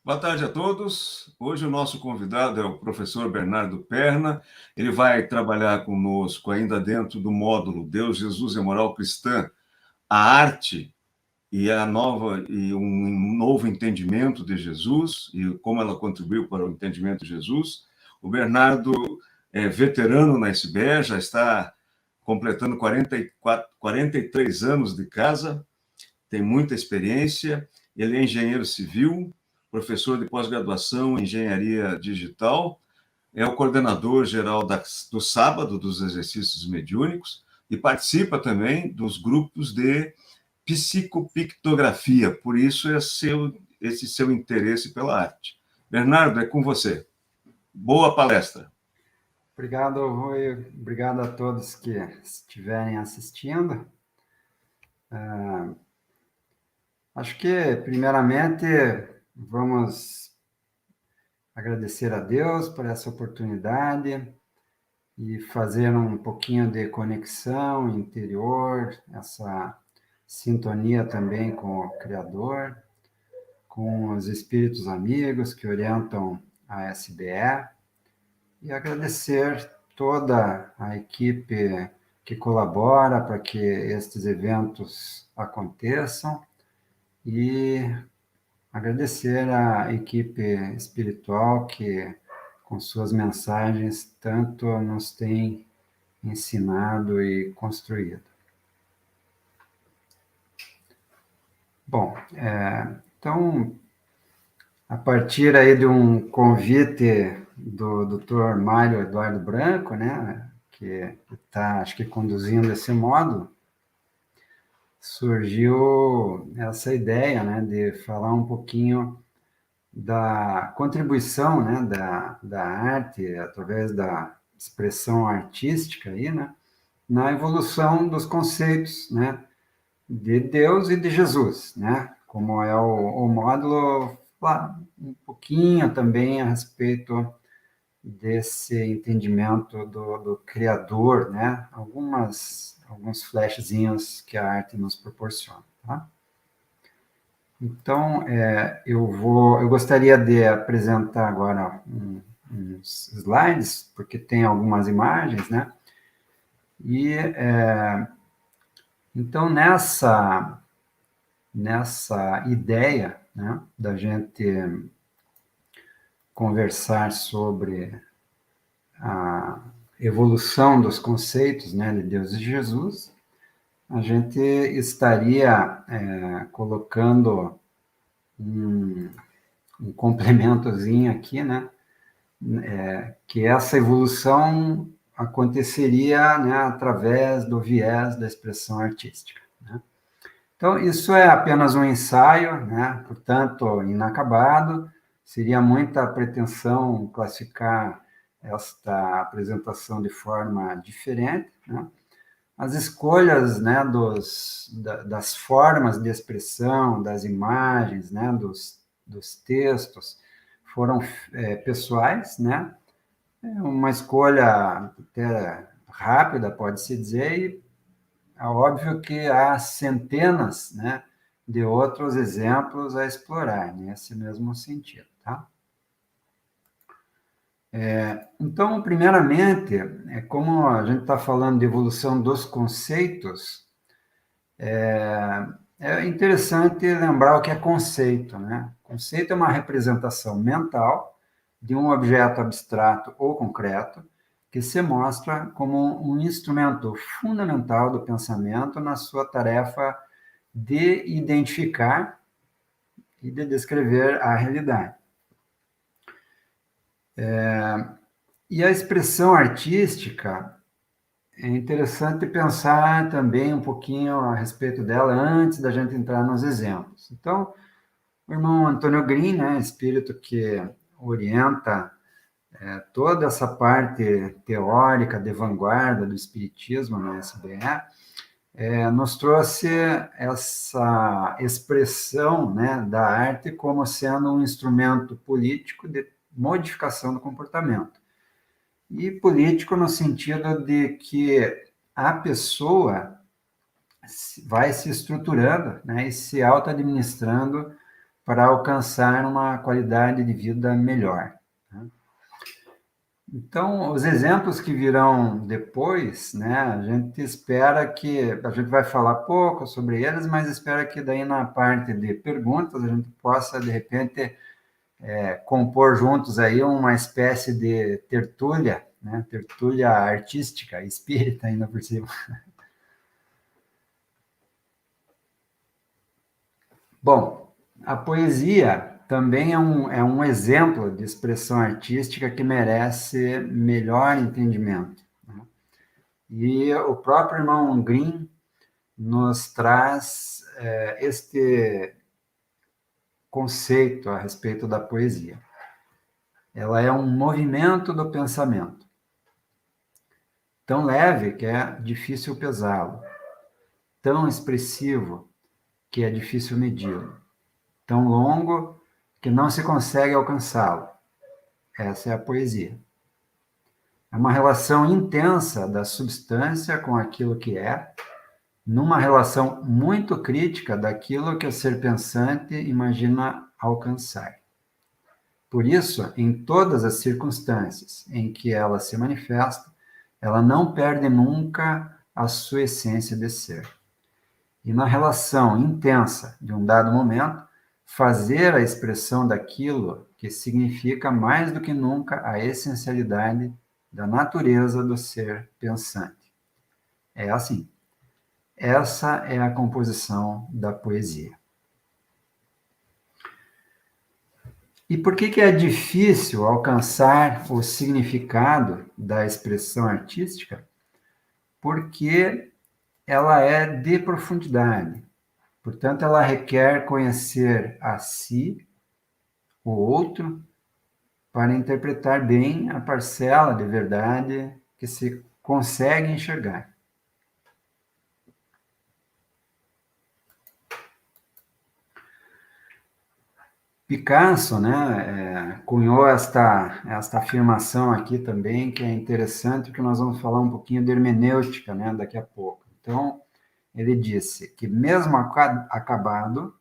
Boa tarde a todos. Hoje o nosso convidado é o professor Bernardo Perna. Ele vai trabalhar conosco ainda dentro do módulo Deus, Jesus e Moral Cristã, a arte e um novo entendimento de Jesus e como ela contribuiu para o entendimento de Jesus. O Bernardo é veterano na SBE, já está completando 43 anos de casa, tem muita experiência. Ele é engenheiro civil, professor de pós-graduação em engenharia digital, é o coordenador geral do sábado dos exercícios mediúnicos e participa também dos grupos de psicopictografia, por isso esse seu interesse pela arte. Bernardo, é com você. Boa palestra. Obrigado, Rui. Obrigado a todos que estiverem assistindo. Acho que, primeiramente, vamos agradecer a Deus por essa oportunidade e fazer um pouquinho de conexão interior, essa sintonia também com o Criador, com os espíritos amigos que orientam a SBE, e agradecer toda a equipe que colabora para que estes eventos aconteçam e agradecer à equipe espiritual que, com suas mensagens, tanto nos tem ensinado e construído. Bom, então, a partir aí de um convite do Dr. Mário Eduardo Branco, né, que está, acho que, conduzindo esse módulo, surgiu essa ideia, né, de falar um pouquinho da contribuição, né, da arte, através da expressão artística aí, né, na evolução dos conceitos, né, de Deus e de Jesus, né, como é o módulo, um pouquinho também a respeito desse entendimento do Criador, né, alguns flashzinhos que a arte nos proporciona, tá? Então, eu gostaria de apresentar agora uns slides, porque tem algumas imagens, né? E, então, nessa ideia, né, da gente conversar sobre a evolução dos conceitos, né, de Deus e Jesus, a gente estaria colocando um complementozinho aqui, né? Que essa evolução aconteceria, né, através do viés da expressão artística, né? Então, isso é apenas um ensaio, né? Portanto, inacabado. Seria muita pretensão classificar esta apresentação de forma diferente, né? As escolhas, né, das formas de expressão, das imagens, né, dos textos, foram pessoais, né? Uma escolha até rápida, pode-se dizer, e é óbvio que há centenas, né, de outros exemplos a explorar nesse mesmo sentido, tá? Então, primeiramente, como a gente está falando de evolução dos conceitos, é interessante lembrar o que é conceito, né? Conceito é uma representação mental de um objeto abstrato ou concreto que se mostra como um instrumento fundamental do pensamento na sua tarefa de identificar e de descrever a realidade. E a expressão artística, é interessante pensar também um pouquinho a respeito dela antes da gente entrar nos exemplos. Então, o irmão Antônio Green, né, espírito que orienta toda essa parte teórica de vanguarda do espiritismo na SBE, nos trouxe essa expressão, né, da arte como sendo um instrumento político de modificação do comportamento. E político no sentido de que a pessoa vai se estruturando, né, e se auto-administrando para alcançar uma qualidade de vida melhor. Né? Então, os exemplos que virão depois, né, a gente espera que, a gente vai falar pouco sobre eles, mas espera que daí na parte de perguntas a gente possa, de repente, compor juntos aí uma espécie de tertúlia, né, tertúlia artística, espírita ainda por cima. Bom, a poesia também é um exemplo de expressão artística que merece melhor entendimento. Né? E o próprio irmão Grimm nos traz este conceito a respeito da poesia. Ela é um movimento do pensamento, tão leve que é difícil pesá-lo, tão expressivo que é difícil medi-lo, tão longo que não se consegue alcançá-lo. Essa é a poesia. É uma relação intensa da substância com aquilo que é, numa relação muito crítica daquilo que o ser pensante imagina alcançar. Por isso, em todas as circunstâncias em que ela se manifesta, ela não perde nunca a sua essência de ser. E na relação intensa de um dado momento, fazer a expressão daquilo que significa mais do que nunca a essencialidade da natureza do ser pensante. É assim. Essa é a composição da poesia. E por que é difícil alcançar o significado da expressão artística? Porque ela é de profundidade. Portanto, ela requer conhecer a si, o outro, para interpretar bem a parcela de verdade que se consegue enxergar. Picasso, né, cunhou esta afirmação aqui também, que é interessante, porque nós vamos falar um pouquinho de hermenêutica, né, daqui a pouco. Então, ele disse que mesmo acabado,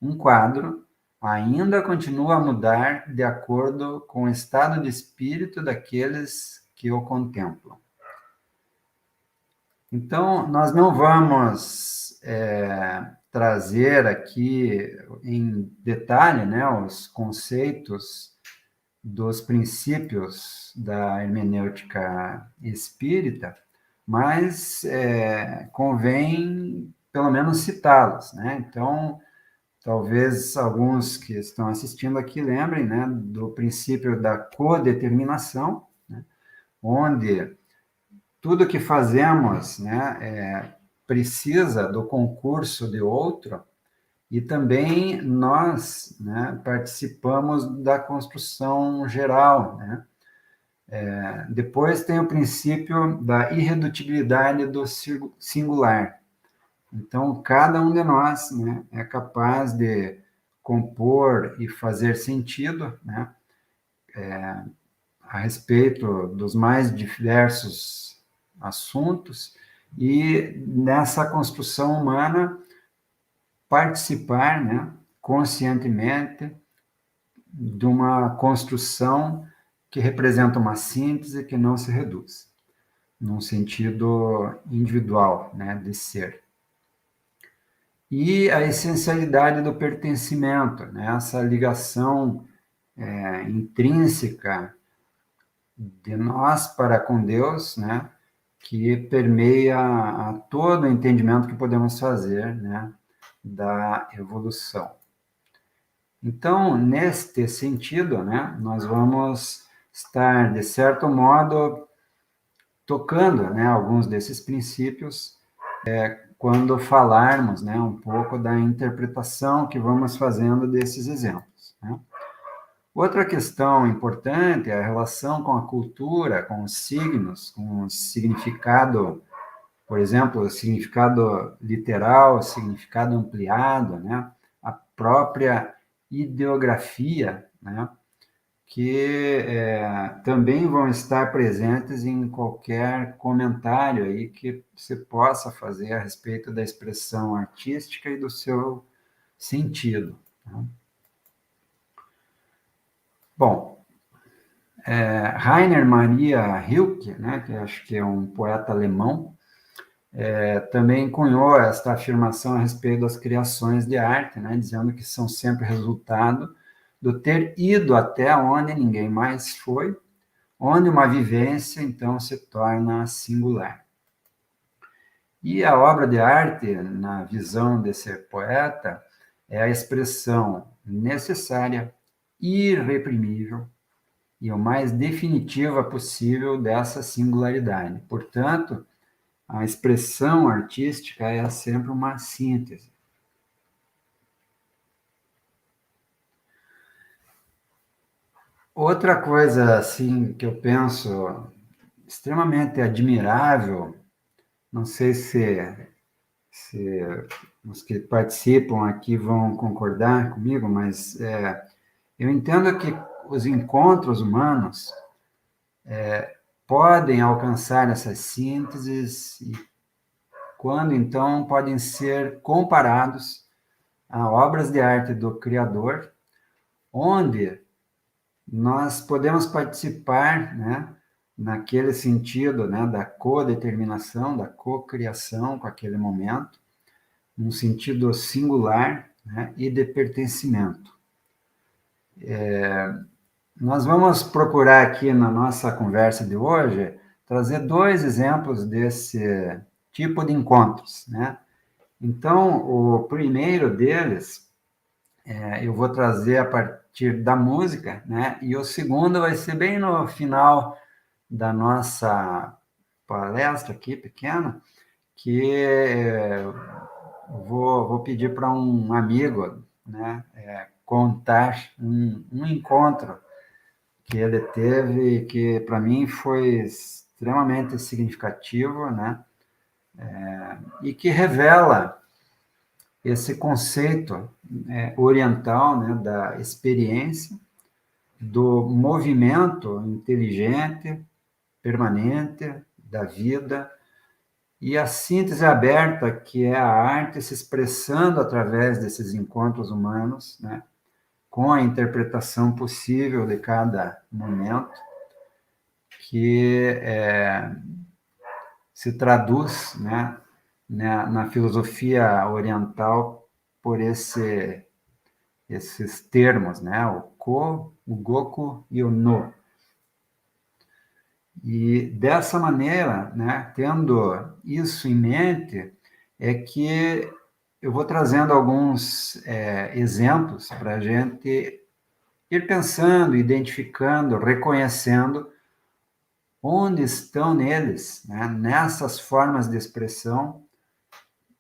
um quadro ainda continua a mudar de acordo com o estado de espírito daqueles que o contemplam. Então, nós não vamos trazer aqui em detalhe, né, os conceitos dos princípios da hermenêutica espírita, mas convém pelo menos citá-los, né? Então, talvez alguns que estão assistindo aqui lembrem, né, do princípio da codeterminação, né, onde tudo que fazemos, né, precisa do concurso de outro, e também nós, né, participamos da construção geral, né? Depois tem o princípio da irredutibilidade do singular. Então, cada um de nós, né, é capaz de compor e fazer sentido, né, a respeito dos mais diversos assuntos, e nessa construção humana participar, né, conscientemente de uma construção que representa uma síntese que não se reduz, num sentido individual, né, de ser. E a essencialidade do pertencimento, né, essa ligação intrínseca de nós para com Deus, né, que permeia a todo o entendimento que podemos fazer, né, da evolução. Então, neste sentido, né, nós vamos estar, de certo modo, tocando, né, alguns desses princípios quando falarmos, né, um pouco da interpretação que vamos fazendo desses exemplos. Né? Outra questão importante é a relação com a cultura, com os signos, com o significado, por exemplo, o significado literal, o significado ampliado, né? A própria ideografia, né? Que também vão estar presentes em qualquer comentário aí que você possa fazer a respeito da expressão artística e do seu sentido. Né? Bom, Rainer Maria Rilke, né, que acho que é um poeta alemão, também cunhou esta afirmação a respeito das criações de arte, né, dizendo que são sempre resultado do ter ido até onde ninguém mais foi, onde uma vivência, então, se torna singular. E a obra de arte, na visão desse poeta, é a expressão necessária, irreprimível e o mais definitiva possível dessa singularidade. Portanto, a expressão artística é sempre uma síntese. Outra coisa assim que eu penso extremamente admirável, não sei se os que participam aqui vão concordar comigo, mas eu entendo que os encontros humanos podem alcançar essas sínteses e quando então podem ser comparados a obras de arte do Criador, onde nós podemos participar, né, naquele sentido, né, da codeterminação, da cocriação com aquele momento, num sentido singular, né, e de pertencimento. Nós vamos procurar aqui na nossa conversa de hoje trazer dois exemplos desse tipo de encontros, né? Então, o primeiro deles eu vou trazer a partir da música, né? E o segundo vai ser bem no final da nossa palestra aqui, pequena, que vou pedir para um amigo, né, contar um encontro que ele teve, que para mim foi extremamente significativo, né, e que revela esse conceito oriental, né, da experiência, do movimento inteligente, permanente da vida, e a síntese aberta, que é a arte se expressando através desses encontros humanos, né, com a interpretação possível de cada momento, que se traduz, né, na filosofia oriental por esses termos, né, o Ko, o Goku e o No. E dessa maneira, né, tendo isso em mente, é que eu vou trazendo alguns exemplos para a gente ir pensando, identificando, reconhecendo onde estão neles, né, nessas formas de expressão,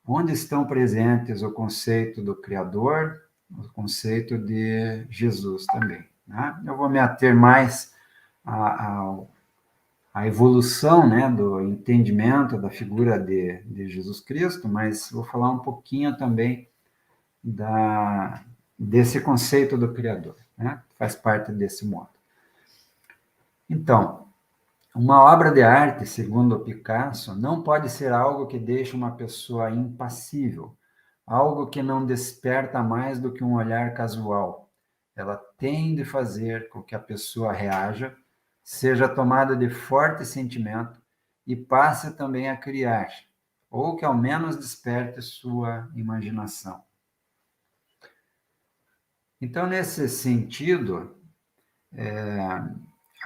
onde estão presentes o conceito do Criador, o conceito de Jesus também. Né? Eu vou me ater mais à evolução, né, do entendimento da figura de Jesus Cristo, mas vou falar um pouquinho também desse conceito do Criador, né? Faz parte desse modo. Então, uma obra de arte, segundo Picasso, não pode ser algo que deixe uma pessoa impassível, algo que não desperta mais do que um olhar casual. Ela tem de fazer com que a pessoa reaja, seja tomada de forte sentimento e passe também a criar, ou que ao menos desperte sua imaginação. Então, nesse sentido,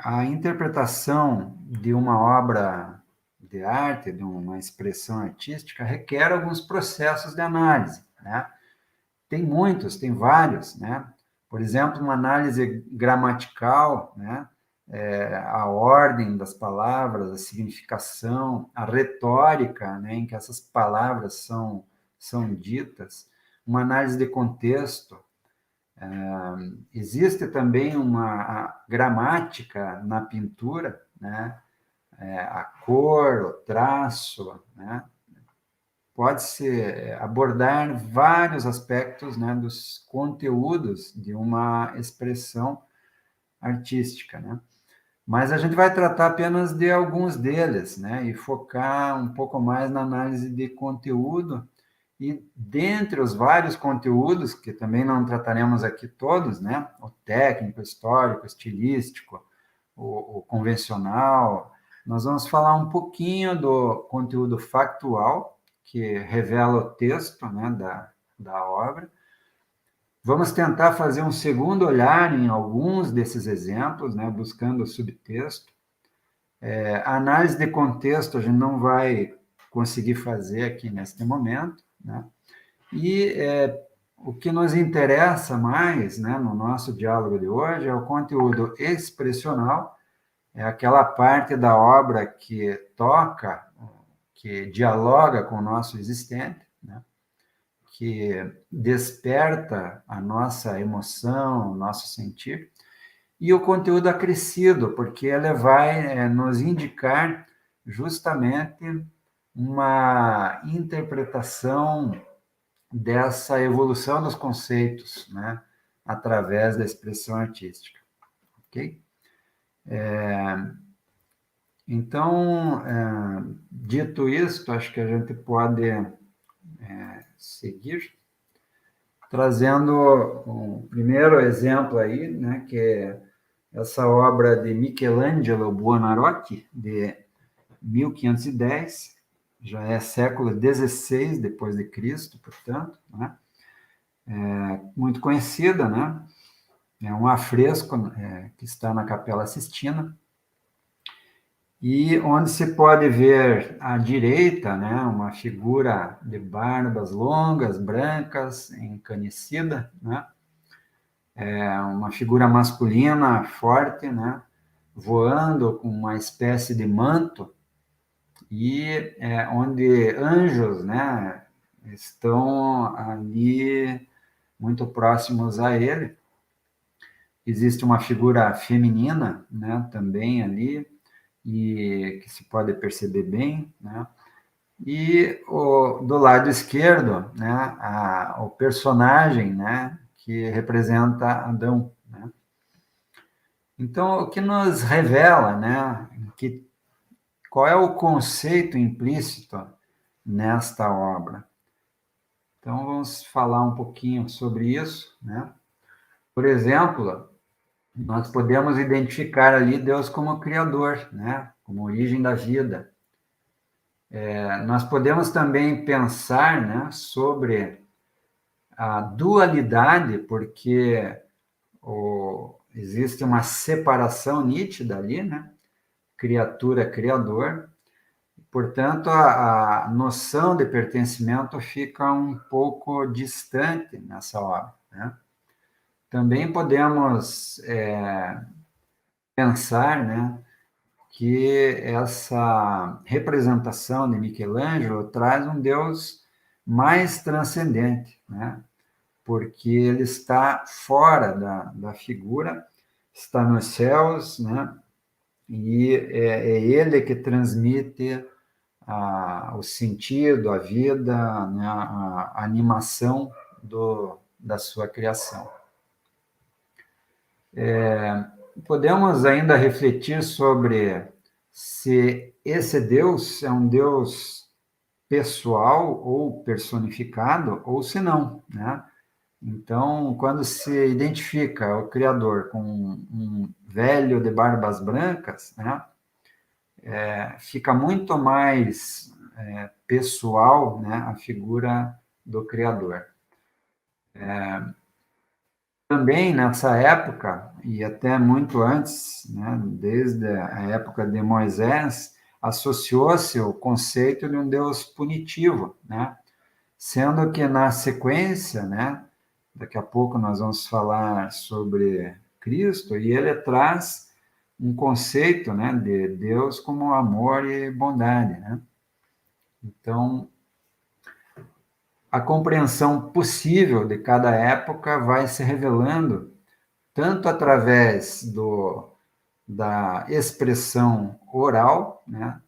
a interpretação de uma obra de arte, de uma expressão artística, requer alguns processos de análise, né? Tem muitos, tem vários, né? Por exemplo, uma análise gramatical, né? A ordem das palavras, a significação, a retórica, né, em que essas palavras são ditas, uma análise de contexto. Existe também uma gramática na pintura, né? A cor, o traço, né? Pode-se abordar vários aspectos, né, dos conteúdos de uma expressão artística, né? Mas a gente vai tratar apenas de alguns deles, né? E focar um pouco mais na análise de conteúdo E dentre os vários conteúdos, que também não trataremos aqui todos, né? O técnico, o histórico, o estilístico, o convencional, nós vamos falar um pouquinho do conteúdo factual, que revela o texto, né, da obra. Vamos tentar fazer um segundo olhar em alguns desses exemplos, né, buscando o subtexto. A análise de contexto a gente não vai conseguir fazer aqui neste momento, né? E o que nos interessa mais, né, no nosso diálogo de hoje é o conteúdo expressional, é aquela parte da obra que toca, que dialoga com o nosso existente, né, que desperta a nossa emoção, o nosso sentir, e o conteúdo acrescido, porque ele vai nos indicar justamente uma interpretação dessa evolução dos conceitos, né, através da expressão artística, ok? Então, dito isto, acho que a gente pode seguir trazendo um primeiro exemplo aí, né, que é essa obra de Michelangelo Buonarroti, de 1510, já é século XVI depois de Cristo, portanto, né? Muito conhecida, né? É um afresco que está na Capela Sistina, e onde se pode ver à direita, né, uma figura de barbas longas, brancas, encanecida, né? Uma figura masculina forte, né, voando com uma espécie de manto, e onde anjos, né, estão ali muito próximos a ele. Existe uma figura feminina, né, também ali, e que se pode perceber bem, né? E do lado esquerdo, né, o personagem, né, que representa Adão, né? Então, o que nos revela, né, qual é o conceito implícito nesta obra? Então, vamos falar um pouquinho sobre isso, né? Por exemplo, nós podemos identificar ali Deus como Criador, né? Como origem da vida. Nós podemos também pensar, né, sobre a dualidade, porque existe uma separação nítida ali, né? Criatura-criador. Portanto, a noção de pertencimento fica um pouco distante nessa obra, né? Também podemos pensar, né, que essa representação de Michelangelo traz um Deus mais transcendente, né? Porque ele está fora da figura, está nos céus, né? E é ele que transmite o sentido, a vida, né? A animação da sua criação. Podemos ainda refletir sobre se esse Deus é um Deus pessoal ou personificado, ou se não, né? Então, quando se identifica o Criador com um velho de barbas brancas, né, fica muito mais pessoal, né, a figura do Criador. Também nessa época, e até muito antes, né, desde a época de Moisés, associou-se o conceito de um Deus punitivo, né, sendo que na sequência, né, daqui a pouco nós vamos falar sobre Cristo, e ele traz um conceito, né, de Deus como amor e bondade, né? Então, a compreensão possível de cada época vai se revelando tanto através da expressão oral, né?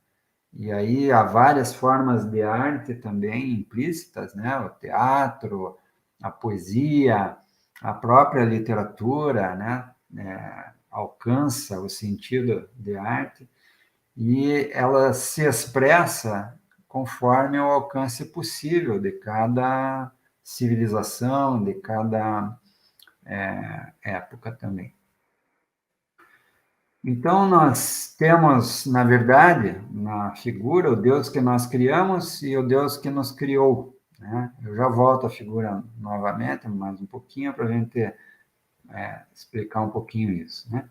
E aí há várias formas de arte também implícitas, né? O teatro, a poesia, a própria literatura, né? Alcança o sentido de arte, e ela se expressa conforme o alcance possível de cada civilização, de cada época também. Então, nós temos, na verdade, na figura, o Deus que nós criamos e o Deus que nos criou, né? Eu já volto à figura novamente, mais um pouquinho, para a gente explicar um pouquinho isso, né?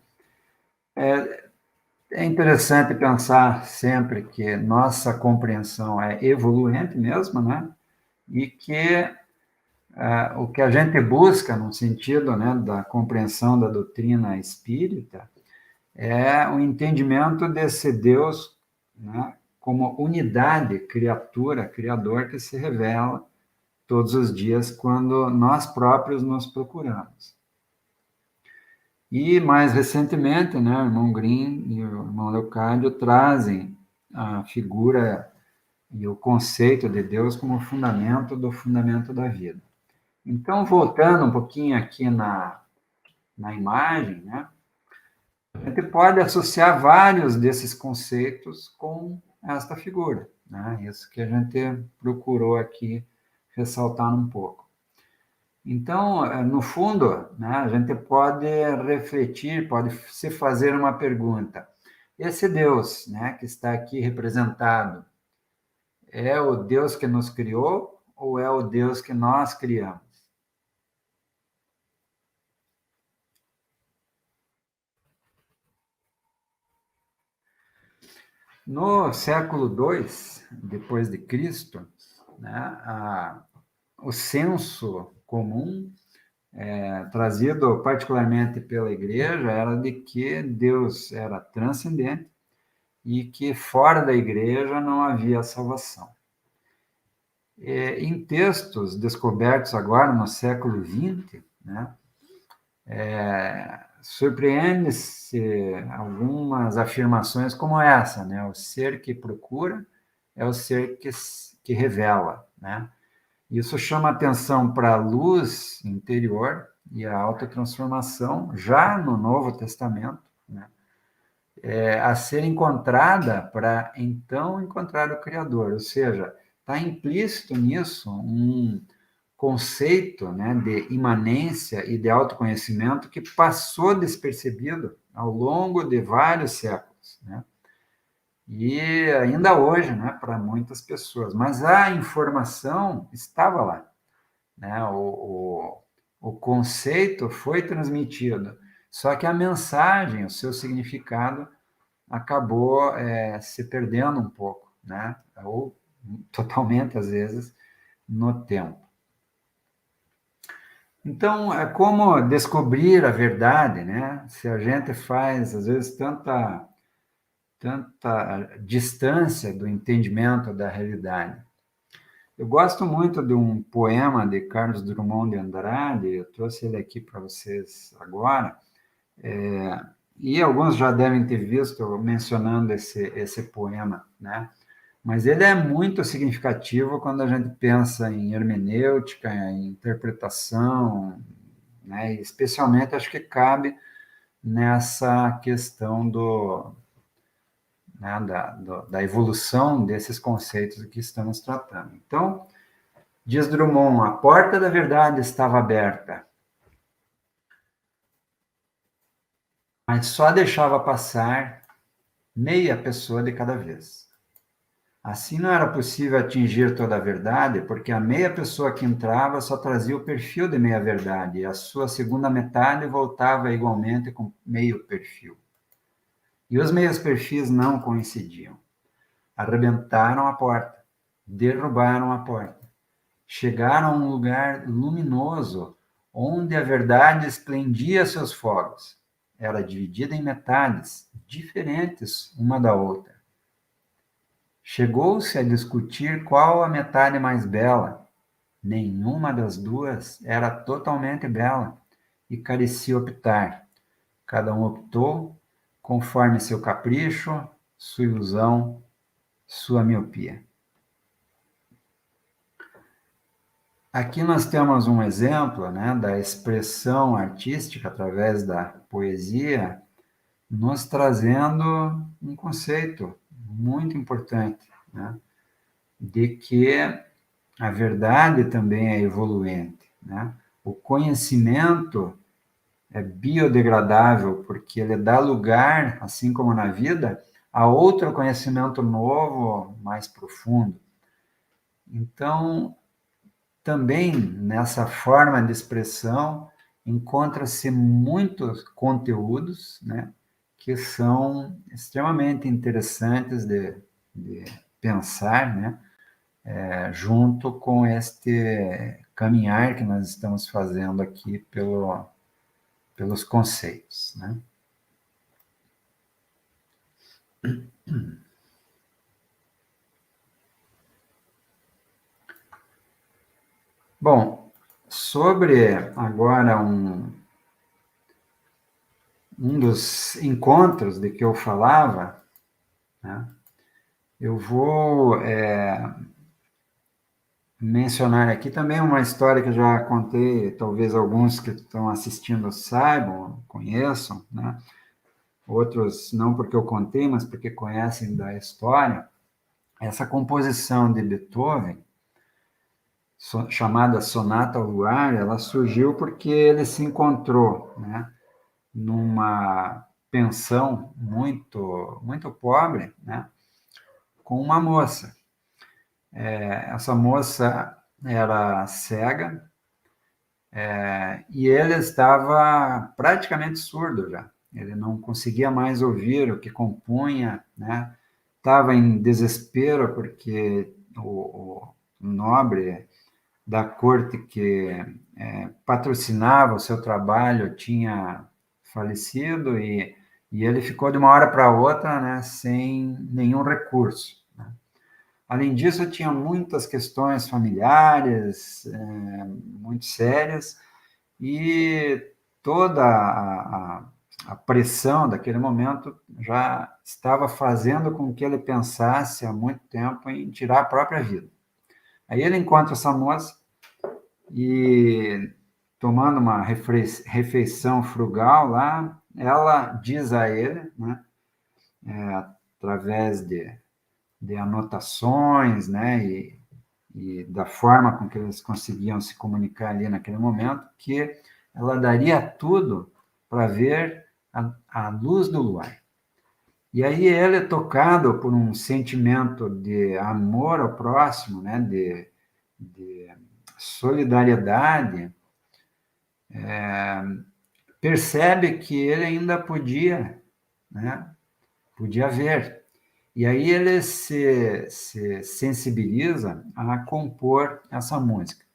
É interessante pensar sempre que nossa compreensão é evoluente mesmo, né? E que o que a gente busca no sentido, né, da compreensão da doutrina espírita é o entendimento desse Deus, né, como unidade, criatura, criador que se revela todos os dias quando nós próprios nos procuramos. E, mais recentemente, né, o irmão Grimm e o irmão Leocádio trazem a figura e o conceito de Deus como fundamento do fundamento da vida. Então, voltando um pouquinho aqui na imagem, né, a gente pode associar vários desses conceitos com esta figura, né? Isso que a gente procurou aqui ressaltar um pouco. Então, no fundo, né, a gente pode refletir, pode se fazer uma pergunta. Esse Deus, né, que está aqui representado, é o Deus que nos criou ou é o Deus que nós criamos? No século II, depois de Cristo, né, o senso comum trazido particularmente pela igreja era de que Deus era transcendente e que fora da igreja não havia salvação. Em textos descobertos agora no século XX, né, surpreende-se algumas afirmações como essa, né? O ser que procura é o ser que revela, né? Isso chama atenção para a luz interior e a autotransformação, já no Novo Testamento, né? A ser encontrada para então encontrar o Criador, ou seja, está implícito nisso um conceito, né, de imanência e de autoconhecimento que passou despercebido ao longo de vários séculos, né? E ainda hoje, né, para muitas pessoas. Mas a informação estava lá, né? O conceito foi transmitido, só que a mensagem, o seu significado, acabou se perdendo um pouco, né? Ou totalmente, às vezes, no tempo. Então, é como descobrir a verdade, né? Se a gente faz, às vezes, tanta distância do entendimento da realidade. Eu gosto muito de um poema de Carlos Drummond de Andrade, eu trouxe ele aqui para vocês agora, e alguns já devem ter visto mencionando esse poema, né? Mas ele é muito significativo quando a gente pensa em hermenêutica, em interpretação, né? E especialmente acho que cabe nessa questão né, da evolução desses conceitos que estamos tratando. Então, diz Drummond, a porta da verdade estava aberta, mas só deixava passar meia pessoa de cada vez. Assim não era possível atingir toda a verdade, porque a meia pessoa que entrava só trazia o perfil de meia verdade, e a sua segunda metade voltava igualmente com meio perfil. E os meios perfis não coincidiam. Arrebentaram a porta, derrubaram a porta, chegaram a um lugar luminoso, onde a verdade esplendia seus fogos. Era dividida em metades, diferentes uma da outra. Chegou-se a discutir qual a metade mais bela. Nenhuma das duas era totalmente bela e carecia optar. Cada um optou conforme seu capricho, sua ilusão, sua miopia. Aqui nós temos um exemplo, né, da expressão artística através da poesia, nos trazendo um conceito muito importante, né? de que a verdade também é evoluente, né? O conhecimento é biodegradável, porque ele dá lugar, assim como na vida, a outro conhecimento novo, mais profundo. Então, também nessa forma de expressão, encontra-se muitos conteúdos, né, que são extremamente interessantes de pensar, né, junto com este caminhar que nós estamos fazendo aqui pelos conceitos, né? Bom, sobre agora um dos encontros de que eu falava, né, eu vou mencionar aqui também uma história que eu já contei, talvez alguns que estão assistindo saibam, conheçam, né? Outros não porque eu contei, mas porque conhecem da história. Essa composição de Beethoven, chamada Sonata ao Luar, ela surgiu porque ele se encontrou, né, numa pensão muito pobre, né, com uma moça. Essa moça era cega, e ele estava praticamente surdo já. Ele não conseguia mais ouvir o que compunha, né? Estava em desespero porque o nobre da corte que patrocinava o seu trabalho tinha falecido e ele ficou de uma hora para outra, né, sem nenhum recurso. Além disso, tinha muitas questões familiares, muito sérias, e toda a pressão daquele momento já estava fazendo com que ele pensasse há muito tempo em tirar a própria vida. Aí ele encontra essa moça e, tomando uma refeição frugal lá, ela diz a ele, né, através de anotações, né, e da forma com que eles conseguiam se comunicar ali naquele momento, que ela daria tudo para ver a luz do luar. E aí ele, tocado por um sentimento de amor ao próximo, né, de solidariedade, percebe que ele ainda podia, né, podia ver. E aí ele se sensibiliza a compor essa música.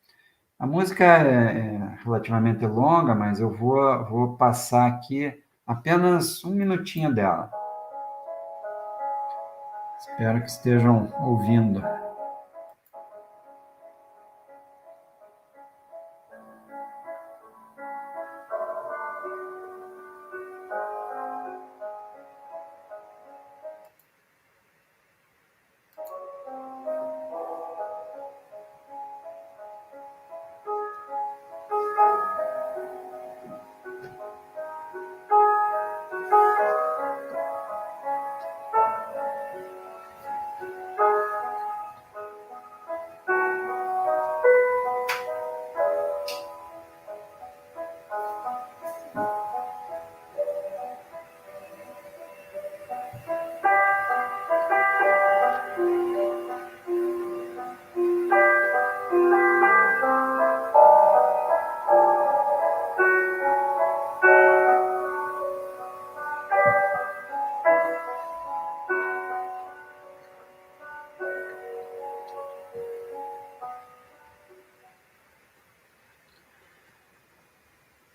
A música é relativamente longa, mas eu vou passar aqui apenas um minutinho dela. Espero que estejam ouvindo.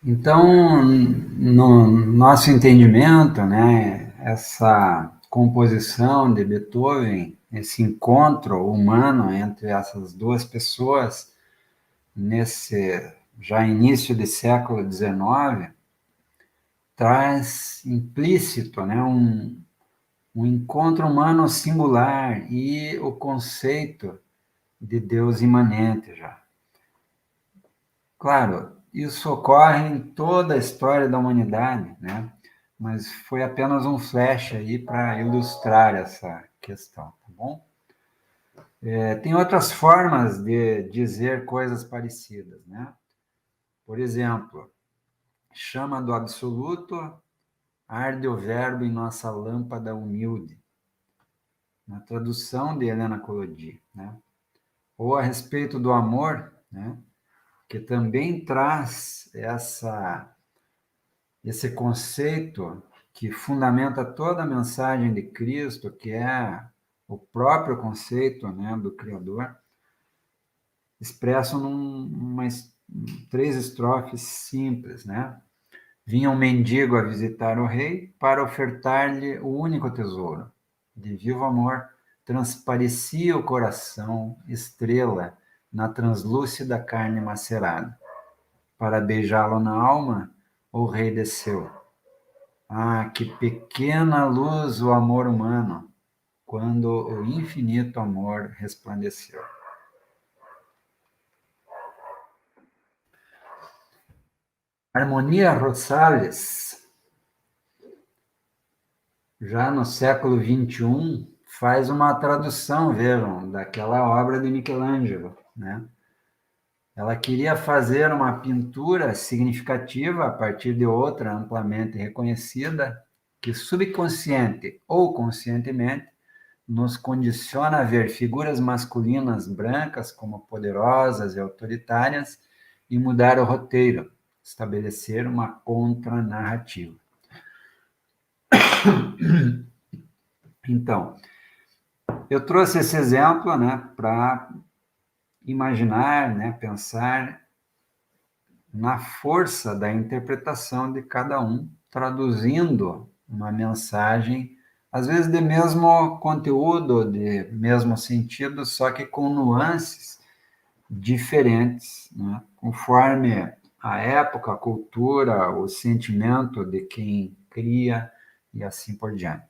Então, no nosso entendimento, né, essa composição de Beethoven, esse encontro humano entre essas duas pessoas, nesse já início do século XIX, traz implícito, né, um encontro humano singular e o conceito de Deus imanente já. Claro, isso ocorre em toda a história da humanidade, né? Mas foi apenas um flash aí para ilustrar essa questão, tá bom? Tem outras formas de dizer coisas parecidas, né? Por exemplo, chama do absoluto, arde o verbo em nossa lâmpada humilde, na tradução de Helena Collodi, né? Ou a respeito do amor, né? Que também traz esse conceito que fundamenta toda a mensagem de Cristo, que é o próprio conceito, né, do Criador, expresso três estrofes simples, né? Vinha um mendigo a visitar o rei para ofertar-lhe o único tesouro. De vivo amor, transparecia o coração, estrela, na translúcida carne macerada. Para beijá-lo na alma, o rei desceu. Ah, que pequena luz o amor humano, quando o infinito amor resplandeceu. Harmonia Rosales, já no século XXI, faz uma tradução, vejam, daquela obra de Michelangelo, né? Ela queria fazer uma pintura significativa a partir de outra amplamente reconhecida, que subconsciente ou conscientemente nos condiciona a ver figuras masculinas brancas como poderosas e autoritárias e mudar o roteiro, estabelecer uma contranarrativa. Então, eu trouxe esse exemplo, né, para imaginar, né, pensar na força da interpretação de cada um, traduzindo uma mensagem, às vezes de mesmo conteúdo, de mesmo sentido, só que com nuances diferentes, né? Conforme a época, a cultura, o sentimento de quem cria e assim por diante.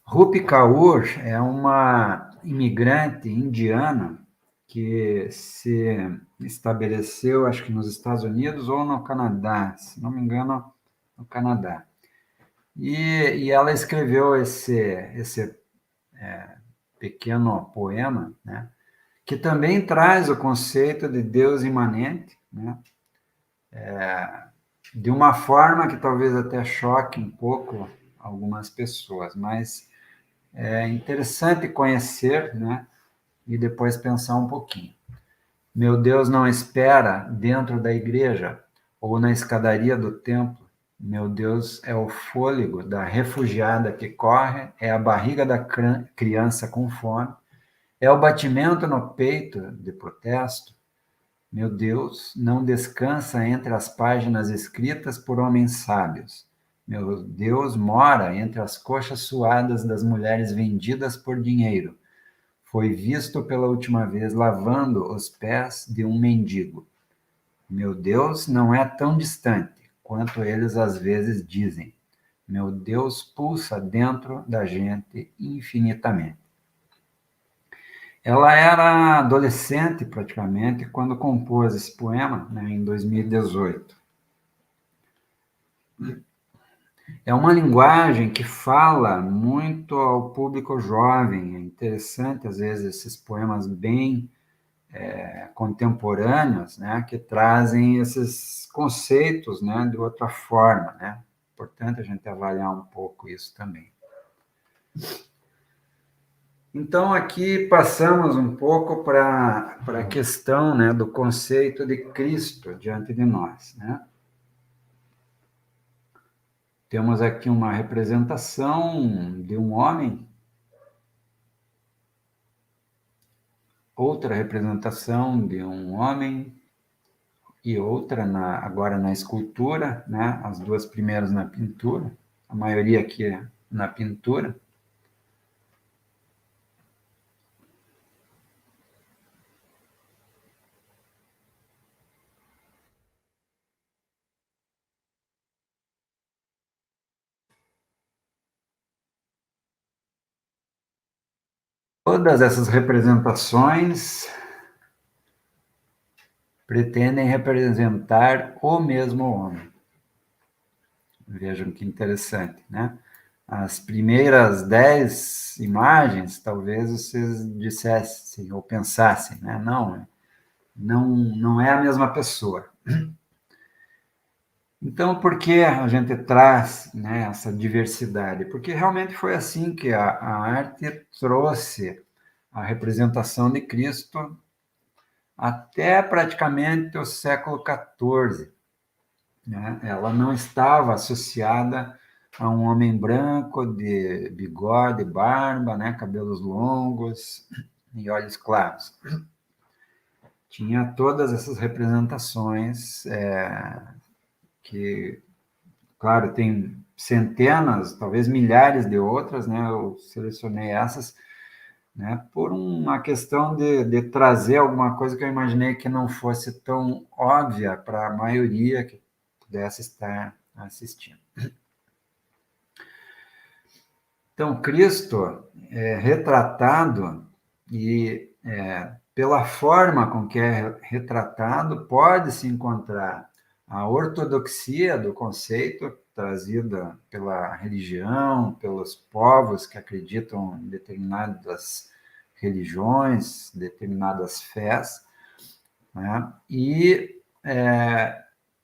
Rupi Kaur é uma imigrante indiana que se estabeleceu, acho que nos Estados Unidos ou no Canadá, se não me engano, no Canadá. E ela escreveu esse pequeno poema, né, que também traz o conceito de Deus imanente, né, de uma forma que talvez até choque um pouco algumas pessoas, mas é interessante conhecer, né, e depois pensar um pouquinho. Meu Deus não espera dentro da igreja ou na escadaria do templo. Meu Deus é o fôlego da refugiada que corre, é a barriga da criança com fome, é o batimento no peito de protesto. Meu Deus não descansa entre as páginas escritas por homens sábios. Meu Deus mora entre as coxas suadas das mulheres vendidas por dinheiro. Foi visto pela última vez lavando os pés de um mendigo. Meu Deus não é tão distante quanto eles às vezes dizem. Meu Deus pulsa dentro da gente infinitamente. Ela era adolescente praticamente quando compôs esse poema, né, em 2018. É uma linguagem que fala muito ao público jovem. É interessante, às vezes, esses poemas bem contemporâneos, né, que trazem esses conceitos, né, de outra forma, né? Importante a gente avaliar um pouco isso também. Então, aqui passamos um pouco para a questão, né, do conceito de Cristo diante de nós, né? Temos aqui uma representação de um homem, outra representação de um homem e outra agora na escultura, né? As duas primeiras na pintura, a maioria aqui é na pintura. Todas essas representações pretendem representar o mesmo homem. Vejam que interessante, né? as primeiras 10 imagens, talvez vocês dissessem ou pensassem, né? Não é a mesma pessoa. Então, por que a gente traz, né, essa diversidade? Porque realmente foi assim que a arte trouxe a representação de Cristo até praticamente o século XIV. Né? Ela não estava associada a um homem branco de bigode, barba, né, cabelos longos e olhos claros. Tinha todas essas representações que, claro, tem centenas, talvez milhares de outras, né? Eu selecionei essas, né? Por uma questão de trazer alguma coisa que eu imaginei que não fosse tão óbvia para a maioria que pudesse estar assistindo. Então, Cristo é retratado e pela forma com que é retratado, pode-se encontrar a ortodoxia do conceito trazida pela religião, pelos povos que acreditam em determinadas religiões, determinadas fés, né? E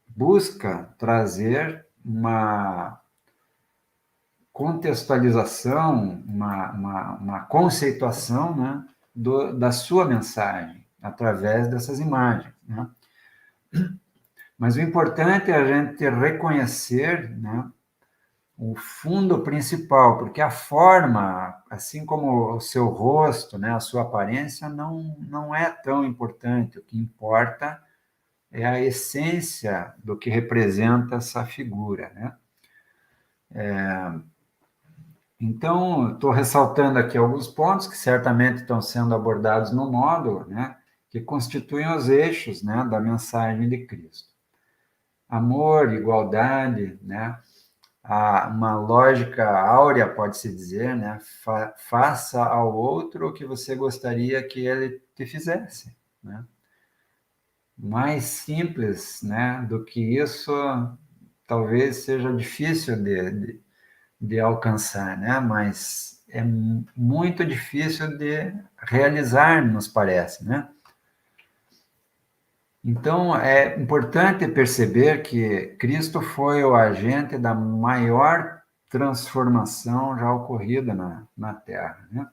busca trazer uma contextualização, uma conceituação, né, da sua mensagem, através dessas imagens. Né? Mas o importante é a gente reconhecer, né, o fundo principal, porque a forma, assim como o seu rosto, né, a sua aparência, não é tão importante. O que importa é a essência do que representa essa figura. Né? Então, estou ressaltando aqui alguns pontos que certamente estão sendo abordados no módulo, né, que constituem os eixos, né, da mensagem de Cristo. Amor, igualdade, né, uma lógica áurea, pode-se dizer, né, faça ao outro o que você gostaria que ele te fizesse. Né? Mais simples, né, do que isso, talvez seja difícil de alcançar, né? Mas é muito difícil de realizar, nos parece, né? Então, é importante perceber que Cristo foi o agente da maior transformação já ocorrida na Terra, né?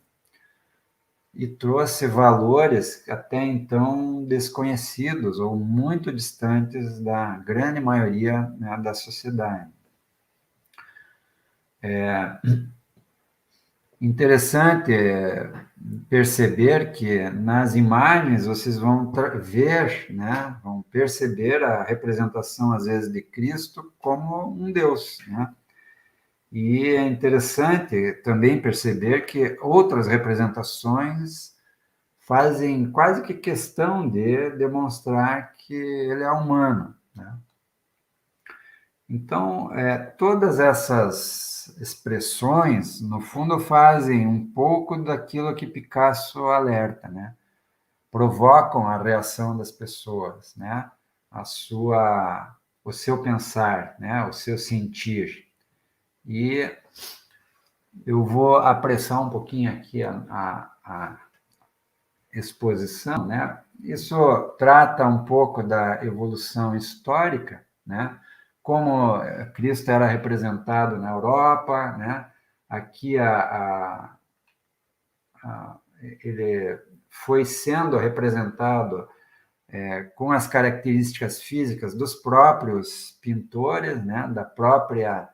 E trouxe valores até então desconhecidos ou muito distantes da grande maioria, né, da sociedade. Interessante perceber que nas imagens vocês vão ver, né, vão perceber a representação, às vezes, de Cristo como um Deus. Né? E é interessante também perceber que outras representações fazem quase que questão de demonstrar que ele é humano. Né? Então, todas essas expressões, no fundo, fazem um pouco daquilo que Picasso alerta, né? Provocam a reação das pessoas, né? O seu pensar, né? O seu sentir. E eu vou apressar um pouquinho aqui a exposição, né? Isso trata um pouco da evolução histórica, né? Como Cristo era representado na Europa, né? Aqui ele foi sendo representado com as características físicas dos próprios pintores, né? Da própria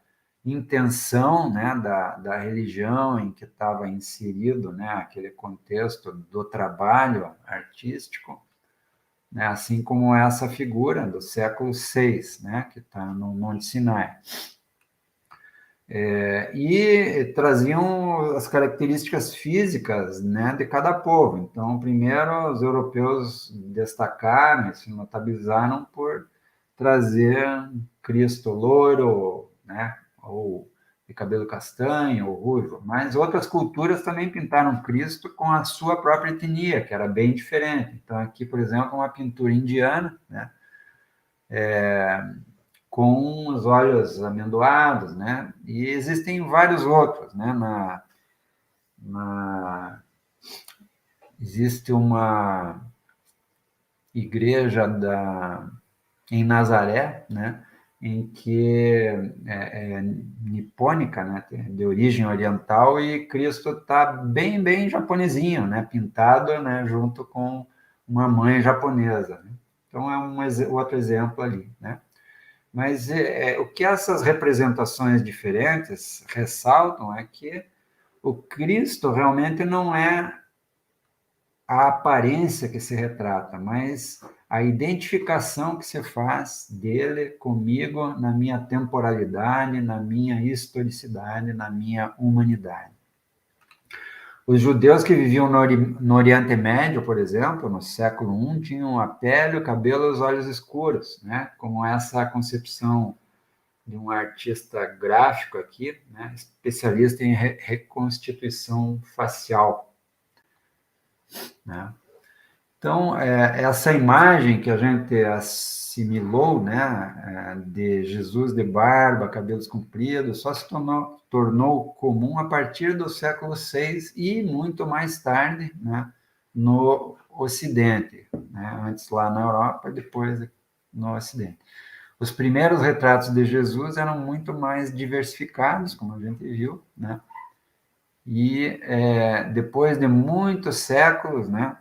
intenção, né? da religião em que estava inserido, né? Aquele contexto do trabalho artístico. Né? Assim como essa figura do século VI, né? Que está no Monte Sinai. E traziam as características físicas, né, de cada povo. Então, primeiro, os europeus destacaram, se notabilizaram por trazer Cristo loiro, né, ou de cabelo castanho, ou ruivo, mas outras culturas também pintaram Cristo com a sua própria etnia, que era bem diferente. Então, aqui, por exemplo, uma pintura indiana, né, com os olhos amendoados, né? E existem vários outros, né? Existe uma igreja em Nazaré, né? Em que é nipônica, né? De origem oriental, e Cristo está bem japonesinho, né? Pintado, né? Junto com uma mãe japonesa, né? Então é um outro exemplo ali, né? Mas o que essas representações diferentes ressaltam é que o Cristo realmente não é a aparência que se retrata, mas a identificação que se faz dele comigo na minha temporalidade, na minha historicidade, na minha humanidade. Os judeus que viviam no Oriente Médio, por exemplo, no século I, tinham a pele, o cabelo e os olhos escuros, né? Como essa concepção de um artista gráfico aqui, né? Especialista em reconstituição facial, né? Então, essa imagem que a gente assimilou, né, de Jesus de barba, cabelos compridos, só se tornou comum a partir do século VI e muito mais tarde, né, no Ocidente, né, antes lá na Europa, depois no Ocidente. Os primeiros retratos de Jesus eram muito mais diversificados, como a gente viu, né, e depois de muitos séculos, né,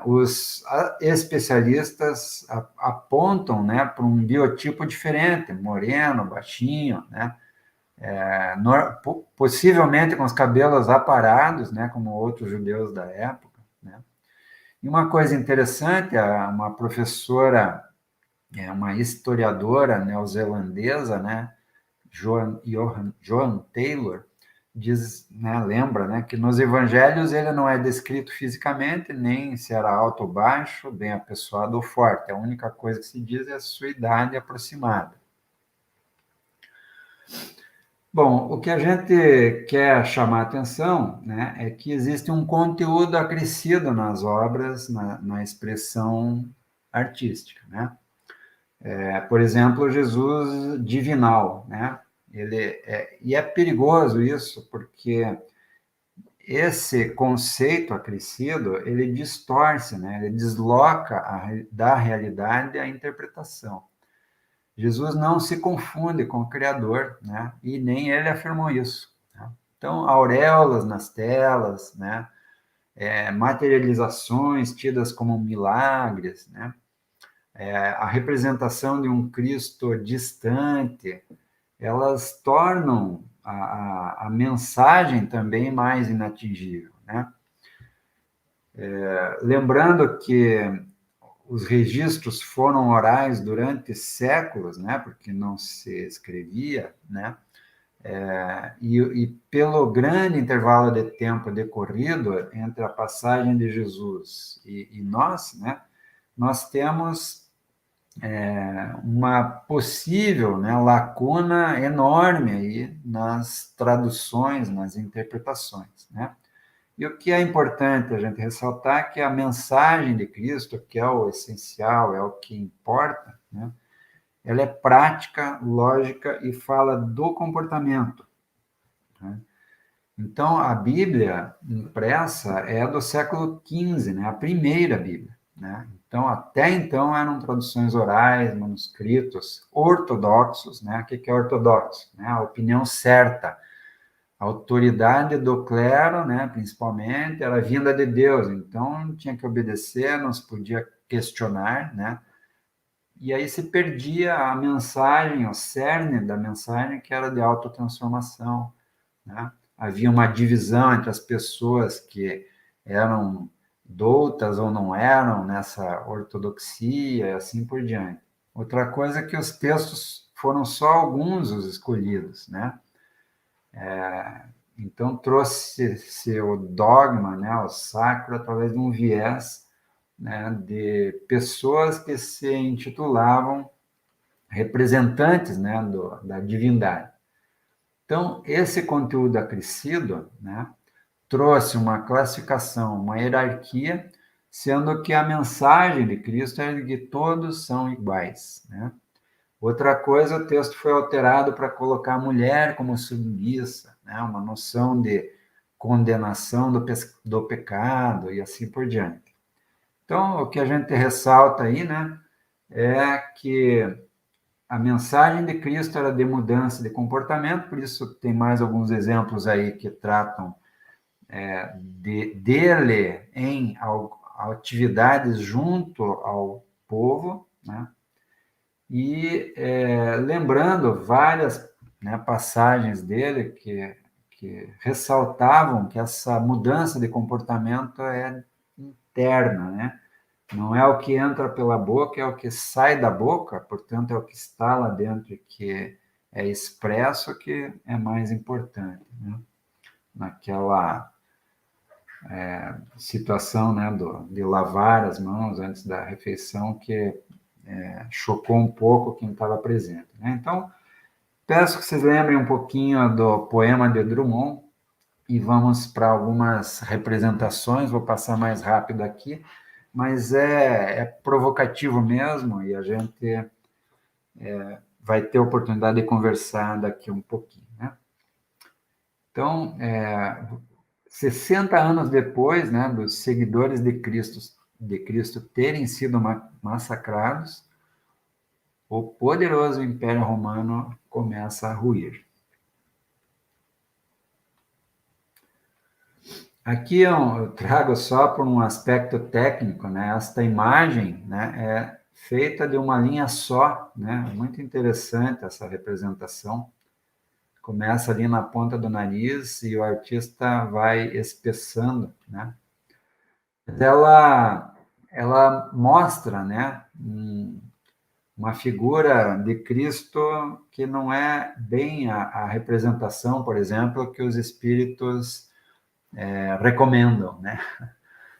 os especialistas apontam, né, para um biotipo diferente, moreno, baixinho, né, possivelmente com os cabelos aparados, né, como outros judeus da época, né. E uma coisa interessante, uma professora, uma historiadora neozelandesa, né, Joan Taylor, diz, né, lembra, né, que nos evangelhos ele não é descrito fisicamente, nem se era alto ou baixo, bem apessoado ou forte. A única coisa que se diz é a sua idade aproximada. Bom, o que a gente quer chamar a atenção, né, é que existe um conteúdo acrescido nas obras, na expressão artística, né? Por exemplo, Jesus divinal, né? E é perigoso isso, porque esse conceito acrescido, ele distorce, né? Ele desloca da realidade a interpretação. Jesus não se confunde com o Criador, né? E nem ele afirmou isso, né? Então, auréolas nas telas, né? Materializações tidas como milagres, né? A representação de um Cristo distante, elas tornam a mensagem também mais inatingível, né? Lembrando que os registros foram orais durante séculos, né? Porque não se escrevia, né? E pelo grande intervalo de tempo decorrido entre a passagem de Jesus e nós, né? Nós temos uma possível, né, lacuna enorme aí nas traduções, nas interpretações, né? E o que é importante a gente ressaltar é que a mensagem de Cristo, que é o essencial, é o que importa, né? Ela é prática, lógica e fala do comportamento, né? Então, a Bíblia impressa é do século XV, né? A primeira Bíblia, né? Então, até então, eram traduções orais, manuscritos ortodoxos, né? O que é ortodoxo? Né? A opinião certa. A autoridade do clero, né, principalmente, era vinda de Deus, então tinha que obedecer, não se podia questionar, né? E aí se perdia a mensagem, o cerne da mensagem, que era de autotransformação, né? Havia uma divisão entre as pessoas que eram doutas ou não eram nessa ortodoxia e assim por diante. Outra coisa é que os textos foram só alguns os escolhidos, né? Então trouxe-se o dogma, né, o sacro, através de um viés, né, de pessoas que se intitulavam representantes, né, da divindade. Então, esse conteúdo acrescido, né, trouxe uma classificação, uma hierarquia, sendo que a mensagem de Cristo é de que todos são iguais, né? Outra coisa, o texto foi alterado para colocar a mulher como submissa, né? Uma noção de condenação do pecado e assim por diante. Então, o que a gente ressalta aí, né, é que a mensagem de Cristo era de mudança de comportamento, por isso tem mais alguns exemplos aí que tratam dele em atividades junto ao povo, né? E lembrando várias, né, passagens dele que ressaltavam que essa mudança de comportamento é interna, né? Não é o que entra pela boca, é o que sai da boca, portanto, é o que está lá dentro e que é expresso que é mais importante, né? Naquela situação, né, de lavar as mãos antes da refeição, que chocou um pouco quem estava presente, né? Então, peço que vocês lembrem um pouquinho do poema de Drummond e vamos para algumas representações, vou passar mais rápido aqui, mas é provocativo mesmo e a gente vai ter oportunidade de conversar daqui um pouquinho, né? Então, 60 anos depois, né, dos seguidores de Cristo terem sido massacrados, o poderoso Império Romano começa a ruir. Aqui eu trago só por um aspecto técnico, né? Esta imagem, né, é feita de uma linha só, né? Muito interessante essa representação. Começa ali na ponta do nariz e o artista vai espessando, né? Ela mostra, né, uma figura de Cristo que não é bem a representação, por exemplo, que os espíritos recomendam, né?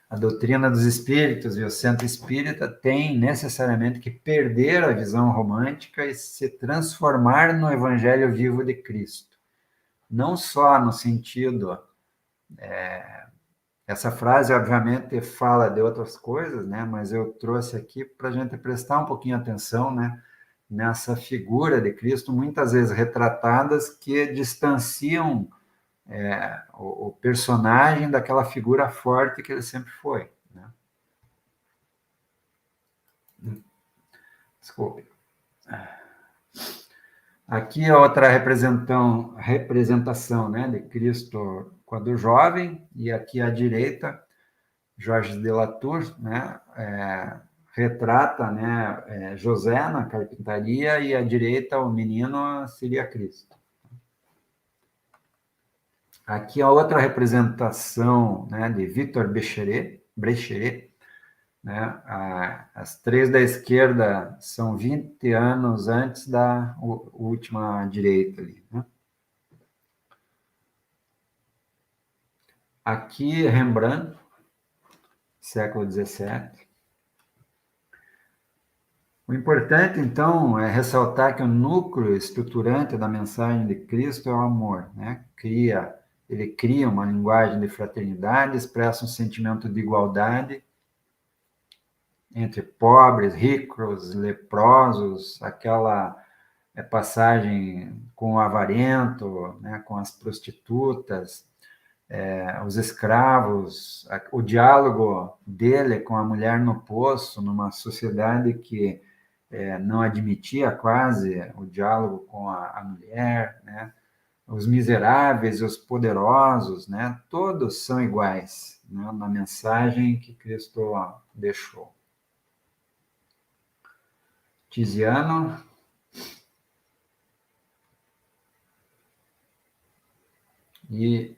A doutrina dos espíritos e o centro espírita tem necessariamente que perder a visão romântica e se transformar no evangelho vivo de Cristo. Não só no sentido... essa frase, obviamente, fala de outras coisas, né? Mas eu trouxe aqui para a gente prestar um pouquinho atenção, né? Nessa figura de Cristo, muitas vezes retratadas, que distanciam o personagem daquela figura forte que ele sempre foi, né? Desculpe. Aqui é outra representação, né, de Cristo quando jovem, e aqui à direita, Jorge de Latour, né, retrata, né, José na carpintaria, e à direita o menino seria Cristo. Aqui a outra representação, né, de Victor Brecheret, né, as três da esquerda são 20 anos antes da última direita ali, né? Aqui Rembrandt, século XVII. O importante, então, é ressaltar que o núcleo estruturante da mensagem de Cristo é o amor, né? Ele cria uma linguagem de fraternidade, expressa um sentimento de igualdade entre pobres, ricos, leprosos, aquela passagem com o avarento, né, com as prostitutas, os escravos, o diálogo dele com a mulher no poço, numa sociedade que não admitia quase o diálogo com a mulher, né? Os miseráveis, os poderosos, né? Todos são iguais, né, na mensagem que Cristo deixou. Tiziano. E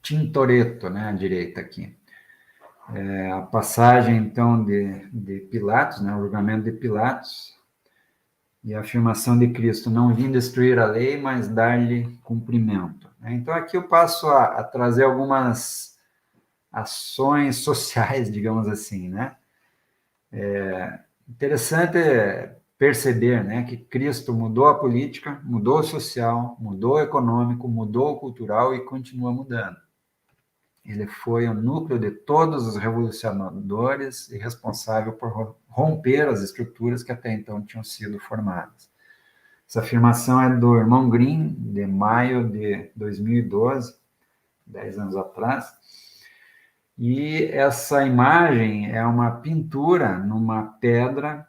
Tintoretto, né, à direita aqui. A passagem, então, de Pilatos, né, o julgamento de Pilatos, e a afirmação de Cristo, não vim destruir a lei, mas dar-lhe cumprimento. Então, aqui eu passo a trazer algumas ações sociais, digamos assim, né? Interessante perceber, né, que Cristo mudou a política, mudou o social, mudou o econômico, mudou o cultural e continua mudando. ele foi o núcleo de todos os revolucionadores e responsável por romper as estruturas que até então tinham sido formadas. Essa afirmação é do irmão Green, de maio de 2012, 10 anos atrás. E essa imagem é uma pintura numa pedra,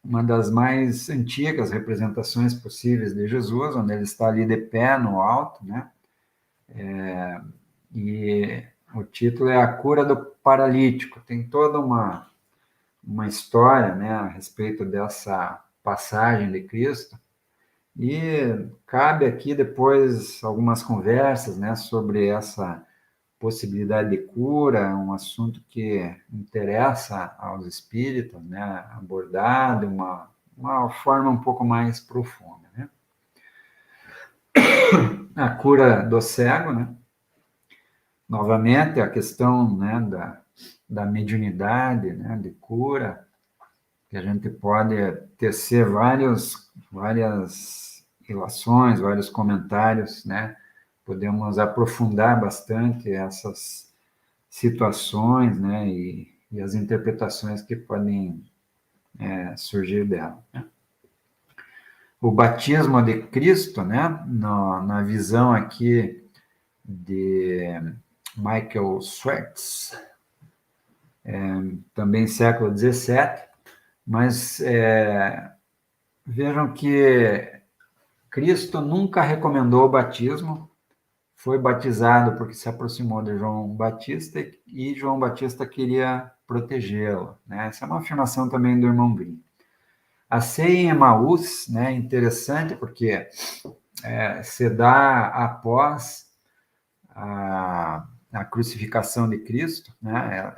uma das mais antigas representações possíveis de Jesus, onde ele está ali de pé no alto, né? E o título é A Cura do Paralítico. Tem toda uma história, né, a respeito dessa passagem de Cristo. E cabe aqui depois algumas conversas, né, sobre essa possibilidade de cura, um assunto que interessa aos espíritas, né, abordar de uma forma um pouco mais profunda, né? A cura do cego, né? Novamente, a questão, né, da mediunidade, né, de cura, que a gente pode tecer várias relações, vários comentários, né? Podemos aprofundar bastante essas situações, né, e as interpretações que podem surgir dela, né? O batismo de Cristo, né, na visão aqui de Michael Schwartz, também século XVII, mas vejam que Cristo nunca recomendou o batismo, foi batizado porque se aproximou de João Batista e João Batista queria protegê-lo, né? Essa é uma afirmação também do irmão Green. A ceia em Emaús, né, é interessante porque se dá após a crucificação de Cristo, né?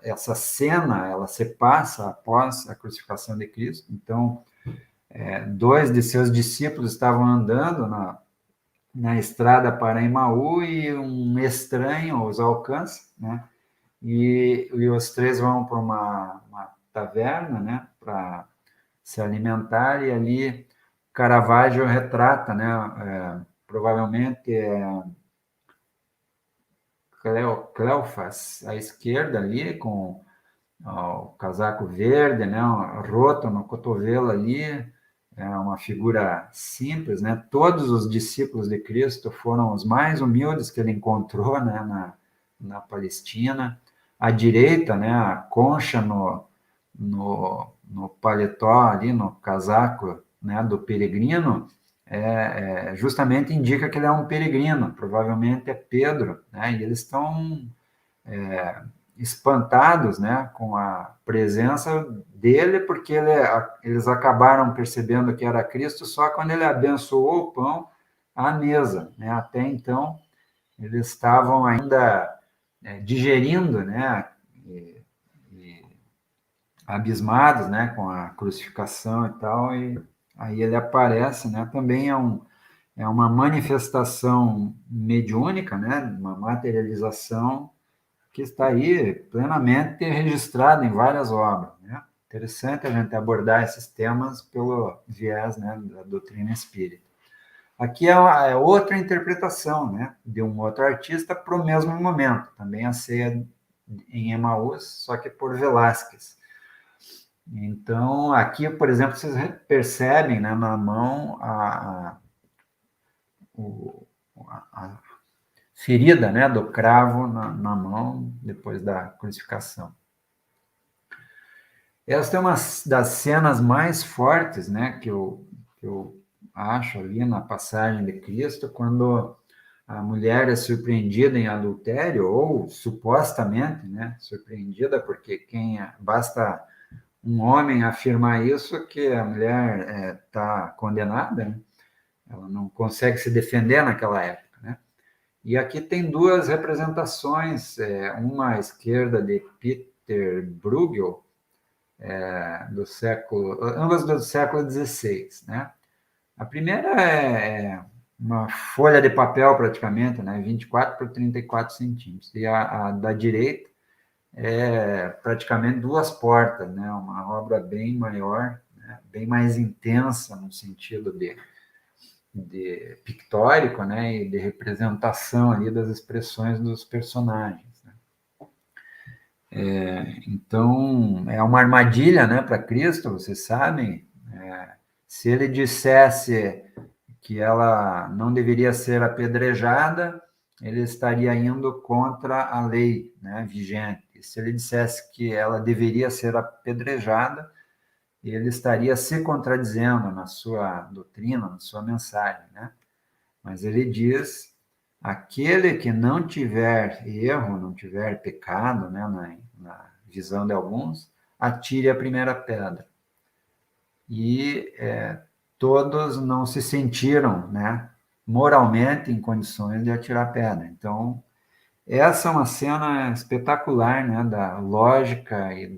Essa cena, ela se passa após a crucificação de Cristo. Então, dois de seus discípulos estavam andando na estrada para Emaú e um estranho os alcança, né? E os três vão para uma taverna, né, para se alimentar, e ali Caravaggio retrata, né, provavelmente Cleofas à esquerda ali, com o casaco verde, né, roto no cotovelo ali, é uma figura simples, né? Todos os discípulos de Cristo foram os mais humildes que ele encontrou, né, na Palestina. À direita, né, a concha no paletó ali, no casaco, né, do peregrino, justamente indica que ele é um peregrino, provavelmente é Pedro, né? E eles estão espantados, né, com a presença dele, porque eles acabaram percebendo que era Cristo só quando ele abençoou o pão à mesa, né? Até então, eles estavam ainda digerindo, né, e abismados, né, com a crucificação e tal, e aí ele aparece, né? Também é uma manifestação mediúnica, né, uma materialização que está aí plenamente registrado em várias obras, né? Interessante a gente abordar esses temas pelo viés, né, da doutrina espírita. Aqui é outra interpretação, né, de um outro artista para o mesmo momento, também a ceia em Emaús, só que por Velázquez. Então, aqui, por exemplo, vocês percebem, né, na mão a ferida, né, do cravo na mão depois da crucificação. Essa é uma das cenas mais fortes, né, que eu acho ali na passagem de Cristo, quando a mulher é surpreendida em adultério, ou supostamente, né, surpreendida, porque basta um homem afirmar isso que a mulher está condenada, né? Ela não consegue se defender naquela época, né? E aqui tem duas representações, uma à esquerda de Peter Bruegel, ambas do século XVI, né? A primeira é uma folha de papel praticamente, né? 24 por 34 centímetros. E a da direita é praticamente duas portas, né? Uma obra bem maior, né? Bem mais intensa no sentido pictórico, né, e de representação ali das expressões dos personagens, né? Então, é uma armadilha, né, para Cristo, vocês sabem. Se ele dissesse que ela não deveria ser apedrejada, ele estaria indo contra a lei, né, vigente. Se ele dissesse que ela deveria ser apedrejada, ele estaria se contradizendo na sua doutrina, na sua mensagem, né? Mas ele diz: aquele que não tiver erro, não tiver pecado, né, na visão de alguns, atire a primeira pedra. E todos não se sentiram, né, moralmente em condições de atirar pedra. Então, essa é uma cena espetacular, né, da lógica e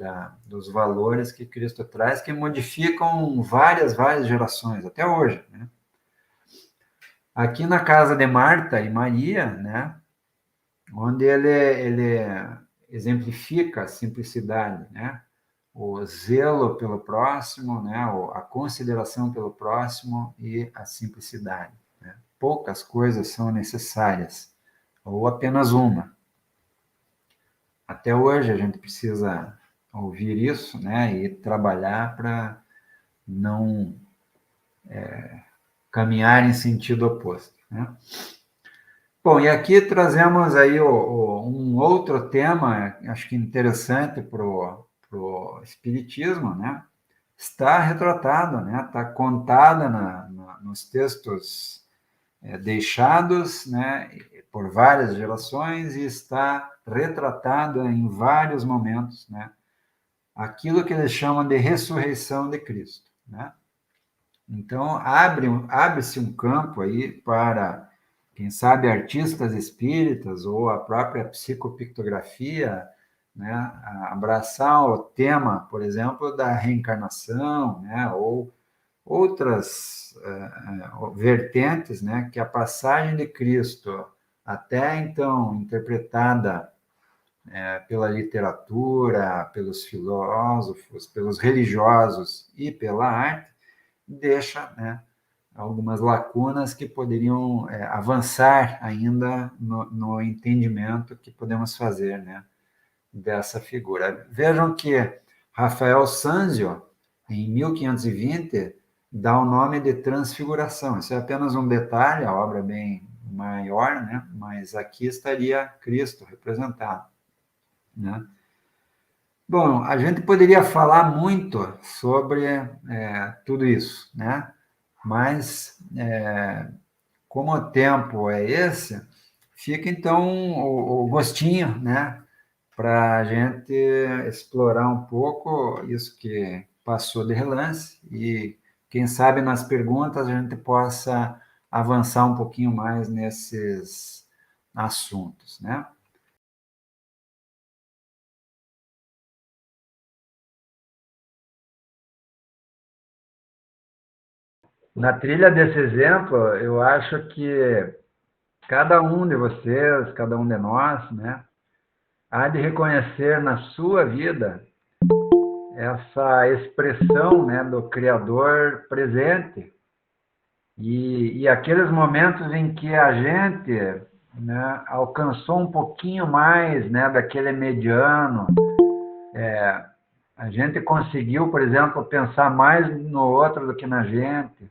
dos valores que Cristo traz, que modificam várias gerações, até hoje, né? Aqui na casa de Marta e Maria, né, onde ele exemplifica a simplicidade, né, o zelo pelo próximo, né, a consideração pelo próximo e a simplicidade, né? Poucas coisas são necessárias, ou apenas uma. Até hoje a gente precisa ouvir isso, né, e trabalhar para não caminhar em sentido oposto, né? Bom, e aqui trazemos aí um outro tema, acho que interessante para o Espiritismo, né? Está retratado, né? Está contada nos textos deixados, né, por várias gerações, e está retratado em vários momentos, né? Aquilo que eles chamam de ressurreição de Cristo, né? Então, abre-se um campo aí para, quem sabe, artistas espíritas ou a própria psicopictografia, né, abraçar o tema, por exemplo, da reencarnação, né, ou outras vertentes, né, que a passagem de Cristo, até então interpretada pela literatura, pelos filósofos, pelos religiosos e pela arte, deixa, né, algumas lacunas que poderiam avançar ainda no entendimento que podemos fazer, né, dessa figura. Vejam que Rafael Sanzio, em 1520, dá o nome de Transfiguração. Isso é apenas um detalhe, a obra é bem maior, né, mas aqui estaria Cristo representado, né? Bom, a gente poderia falar muito sobre tudo isso, né? Mas, como o tempo é esse, fica então o gostinho, né? Para a gente explorar um pouco isso que passou de relance e, quem sabe, nas perguntas a gente possa avançar um pouquinho mais nesses assuntos, né? Na trilha desse exemplo, eu acho que cada um de vocês, cada um de nós, né, há de reconhecer na sua vida essa expressão, né, do Criador presente e aqueles momentos em que a gente, né, alcançou um pouquinho mais, né, daquele mediano, a gente conseguiu, por exemplo, pensar mais no outro do que na gente,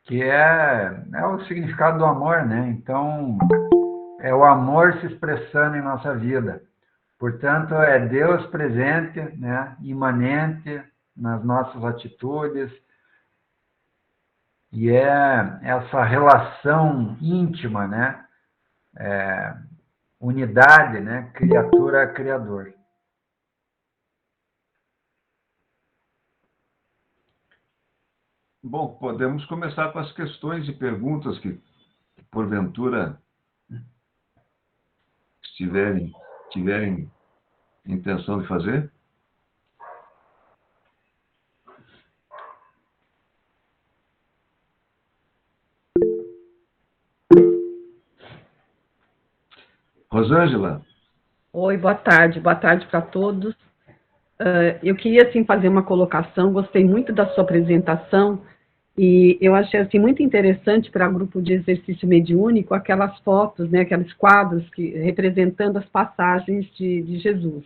que é o significado do amor, né? Então, é o amor se expressando em nossa vida. Portanto, é Deus presente, né, imanente nas nossas atitudes, e é essa relação íntima, né, unidade, né, criatura-criador. Bom, podemos começar com as questões e perguntas que, porventura, tiverem intenção de fazer. Rosângela. Oi, boa tarde para todos. Eu queria, assim, fazer uma colocação, gostei muito da sua apresentação, E eu achei assim, muito interessante para grupo de exercício mediúnico aquelas fotos, né, aqueles quadros representando as passagens de Jesus.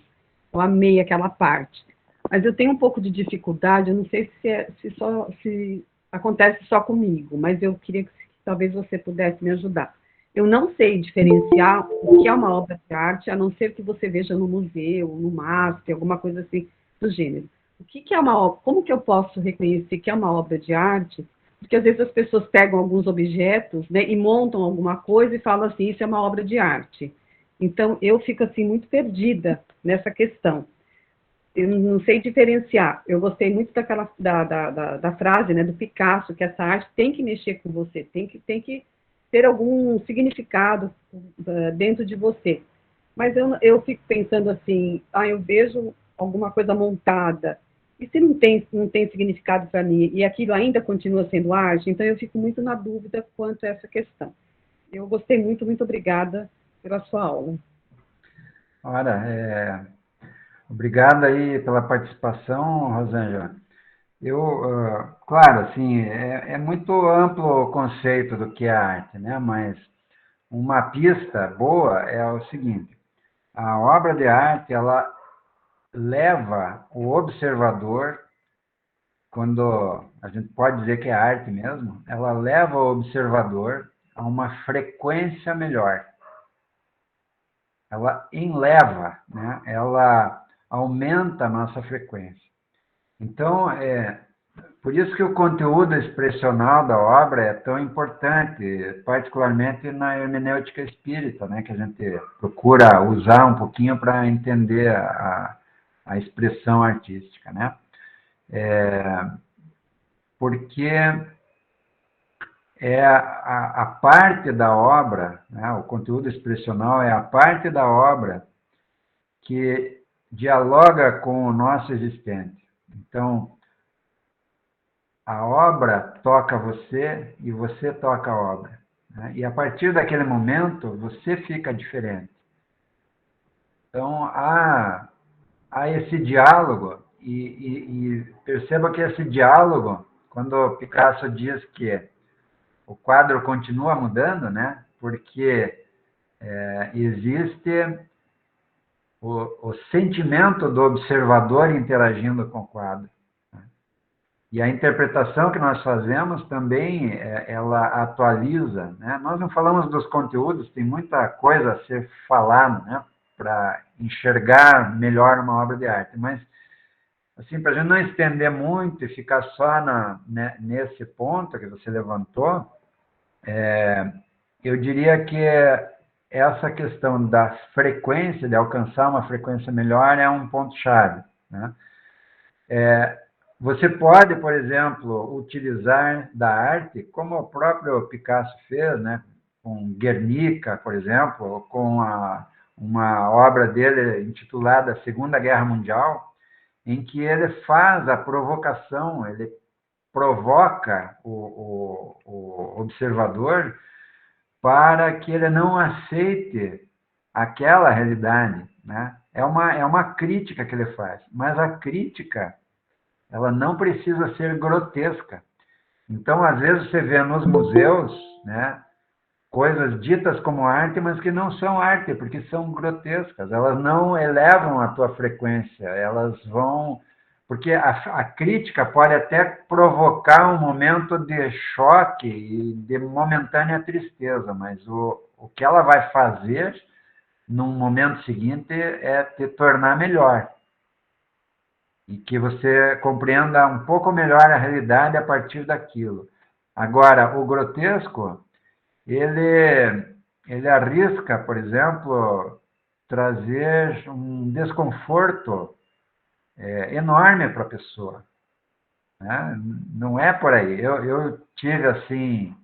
Eu amei aquela parte. Mas eu tenho um pouco de dificuldade, eu não sei se acontece só comigo, mas eu queria que talvez você pudesse me ajudar. Eu não sei diferenciar o que é uma obra de arte, a não ser que você veja no museu, no MASP, alguma coisa assim do gênero. O que é uma obra? Como que eu posso reconhecer que é uma obra de arte? Porque às vezes as pessoas pegam alguns objetos, né, e montam alguma coisa e falam assim, isso é uma obra de arte. Então eu fico assim muito perdida nessa questão. Eu não sei diferenciar. Eu gostei muito da frase, né, do Picasso, que essa arte tem que mexer com você, tem que ter algum significado dentro de você. Mas eu fico pensando assim, eu vejo alguma coisa montada, e se não tem significado para mim, e aquilo ainda continua sendo arte, então eu fico muito na dúvida quanto a essa questão. Eu gostei muito, muito obrigada pela sua aula. Ora, obrigado aí pela participação, Rosângela. Claro, assim, é muito amplo o conceito do que é arte, né? Mas uma pista boa é o seguinte: a obra de arte, ela leva o observador, quando a gente pode dizer que é arte mesmo, ela leva o observador a uma frequência melhor. Ela enleva, né? Ela aumenta a nossa frequência. Então, por isso que o conteúdo expressional da obra é tão importante, particularmente na hermenêutica espírita, né, que a gente procura usar um pouquinho para entender a expressão artística, né? Porque é a parte da obra, né, o conteúdo expressional é a parte da obra que dialoga com o nosso existente. Então, a obra toca você e você toca a obra, né? E a partir daquele momento, você fica diferente. Então, há esse diálogo, e perceba que esse diálogo, quando Picasso diz que o quadro continua mudando, né? Porque existe o sentimento do observador interagindo com o quadro. E a interpretação que nós fazemos também, ela atualiza, né? Nós não falamos dos conteúdos, tem muita coisa a ser falada, né? Para enxergar melhor uma obra de arte. Mas, assim, para a gente não estender muito e ficar só nesse ponto que você levantou, eu diria que essa questão da frequência, de alcançar uma frequência melhor, é um ponto-chave, né? Você pode, por exemplo, utilizar da arte, como o próprio Picasso fez, né? Com Guernica, por exemplo, ou com uma obra dele intitulada Segunda Guerra Mundial, em que ele faz a provocação, ele provoca o observador para que ele não aceite aquela realidade, né? É uma crítica que ele faz, mas a crítica, ela não precisa ser grotesca. Então, às vezes, você vê nos museus, né, coisas ditas como arte, mas que não são arte, porque são grotescas. Elas não elevam a tua frequência, elas vão... Porque a crítica pode até provocar um momento de choque e de momentânea tristeza, mas o que ela vai fazer num momento seguinte é te tornar melhor. E que você compreenda um pouco melhor a realidade a partir daquilo. Agora, o grotesco, ele arrisca, por exemplo, trazer um desconforto enorme para a pessoa, né? Não é por aí. Eu tive, assim,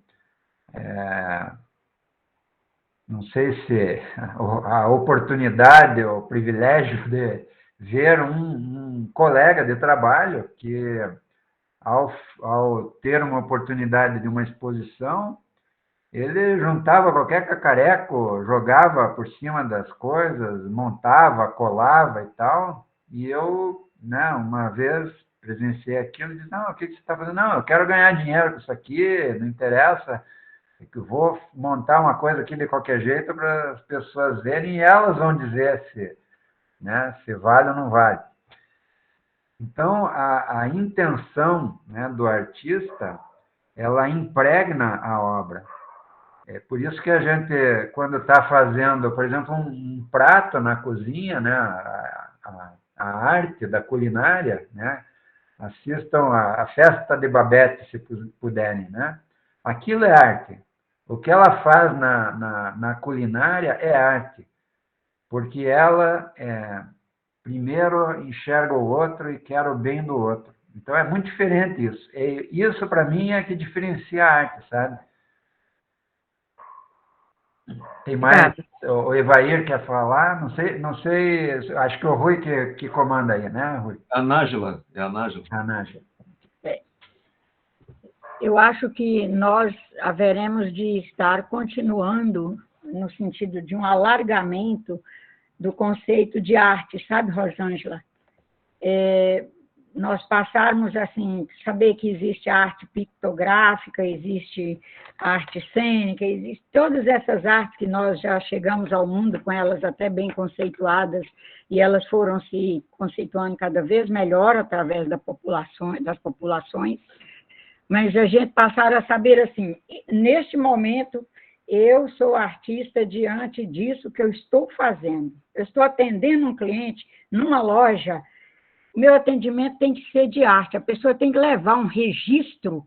não sei se a oportunidade, o privilégio de ver um colega de trabalho que, ao ter uma oportunidade de uma exposição, ele juntava qualquer cacareco, jogava por cima das coisas, montava, colava e tal. E eu, né, uma vez, presenciei aquilo, e disse, não, o que você está fazendo? Não, eu quero ganhar dinheiro com isso aqui, não interessa, é que eu vou montar uma coisa aqui de qualquer jeito para as pessoas verem e elas vão dizer se, né, se vale ou não vale. Então, a intenção, né, do artista, ela impregna a obra. É por isso que a gente, quando está fazendo, por exemplo, um prato na cozinha, né, a arte da culinária, né, assistam a Festa de Babette, se puderem, né? Aquilo é arte. O que ela faz na culinária é arte, porque ela primeiro enxerga o outro e quer o bem do outro. Então é muito diferente isso. E isso, para mim, é que diferencia a arte, sabe? Tem mais, o Evair quer falar? Não sei, acho que o Rui que comanda aí, né, Rui? A Nájila, é a Nájila. A Nájila. Eu acho que nós haveremos de estar continuando no sentido de um alargamento do conceito de arte, sabe, Rosângela? Nós passarmos, assim, saber que existe arte pictográfica, existe arte cênica, existe todas essas artes que nós já chegamos ao mundo com elas até bem conceituadas, e elas foram se conceituando cada vez melhor através das populações, mas a gente passar a saber assim, neste momento, eu sou artista diante disso que eu estou fazendo. Eu estou atendendo um cliente numa loja, o meu atendimento tem que ser de arte, a pessoa tem que levar um registro,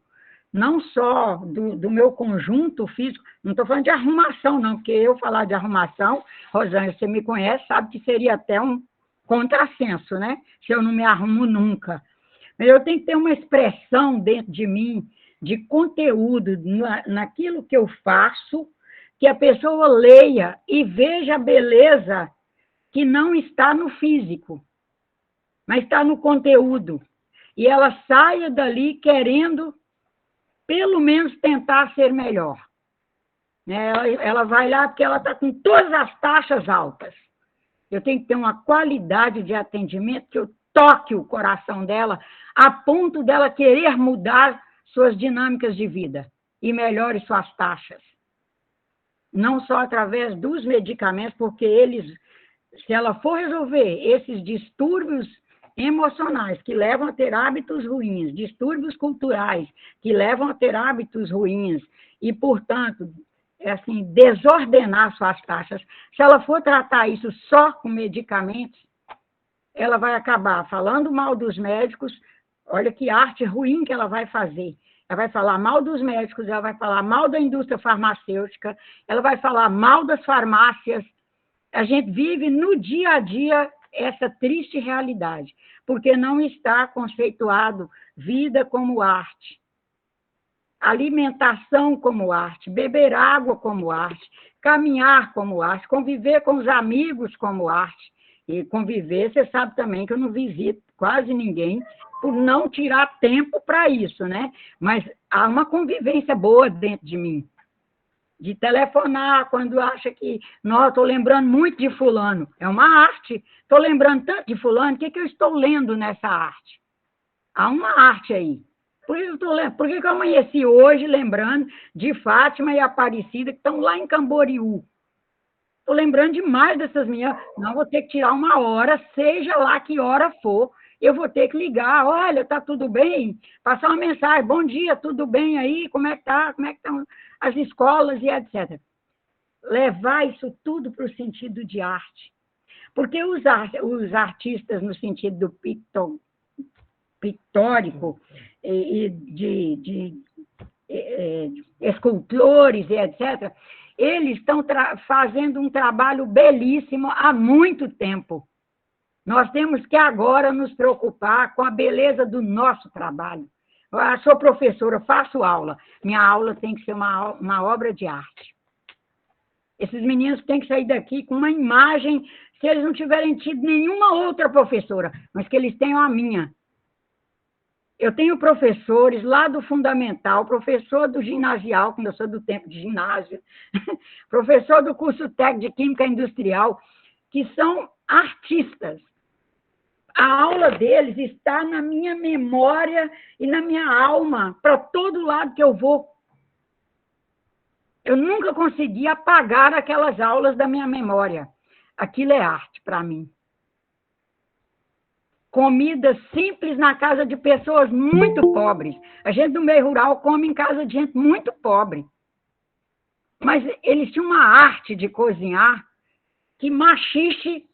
não só do meu conjunto físico, não estou falando de arrumação, não, porque eu falar de arrumação, Rosângela, você me conhece, sabe que seria até um contrassenso, né? Se eu não me arrumo nunca. Mas eu tenho que ter uma expressão dentro de mim, de conteúdo, naquilo que eu faço, que a pessoa leia e veja a beleza que não está no físico, mas está no conteúdo. E ela saia dali querendo, pelo menos, tentar ser melhor. Ela vai lá porque ela está com todas as taxas altas. Eu tenho que ter uma qualidade de atendimento que eu toque o coração dela a ponto dela querer mudar suas dinâmicas de vida e melhore suas taxas. Não só através dos medicamentos, porque eles, se ela for resolver esses distúrbios emocionais que levam a ter hábitos ruins, distúrbios culturais que levam a ter hábitos ruins e, portanto, assim, desordenar suas taxas, se ela for tratar isso só com medicamentos, ela vai acabar falando mal dos médicos. Olha que arte ruim que ela vai fazer. Ela vai falar mal dos médicos, ela vai falar mal da indústria farmacêutica, ela vai falar mal das farmácias. A gente vive no dia a dia essa triste realidade, porque não está conceituado vida como arte, alimentação como arte, beber água como arte, caminhar como arte, conviver com os amigos como arte. E conviver, você sabe também que eu não visito quase ninguém por não tirar tempo para isso, né? Mas há uma convivência boa dentro de mim. De telefonar quando acha que, não, estou lembrando muito de fulano. É uma arte. Estou lembrando tanto de fulano, o que eu estou lendo nessa arte? Há uma arte aí. Por que eu amanheci hoje lembrando de Fátima e Aparecida, que estão lá em Camboriú? Estou lembrando demais dessas meninas. Não, vou ter que tirar uma hora, seja lá que hora for, eu vou ter que ligar. Olha, está tudo bem? Passar uma mensagem, bom dia, tudo bem aí? Como é que está? Como é que estão as escolas e etc. Levar isso tudo para o sentido de arte. Porque os artistas, no sentido do pictórico, e de escultores e etc., eles estão fazendo um trabalho belíssimo há muito tempo. Nós temos que agora nos preocupar com a beleza do nosso trabalho. Eu sou professora, faço aula. Minha aula tem que ser uma obra de arte. Esses meninos têm que sair daqui com uma imagem, se eles não tiverem tido nenhuma outra professora, mas que eles tenham a minha. Eu tenho professores lá do fundamental, professor do ginasial, quando eu sou do tempo de ginásio, professor do curso técnico de Química Industrial, que são artistas. A aula fala deles está na minha memória e na minha alma, para todo lado que eu vou. Eu nunca consegui apagar aquelas aulas da minha memória. Aquilo é arte para mim. Comida simples na casa de pessoas muito pobres. A gente do meio rural come em casa de gente muito pobre. Mas eles tinham uma arte de cozinhar que maxixe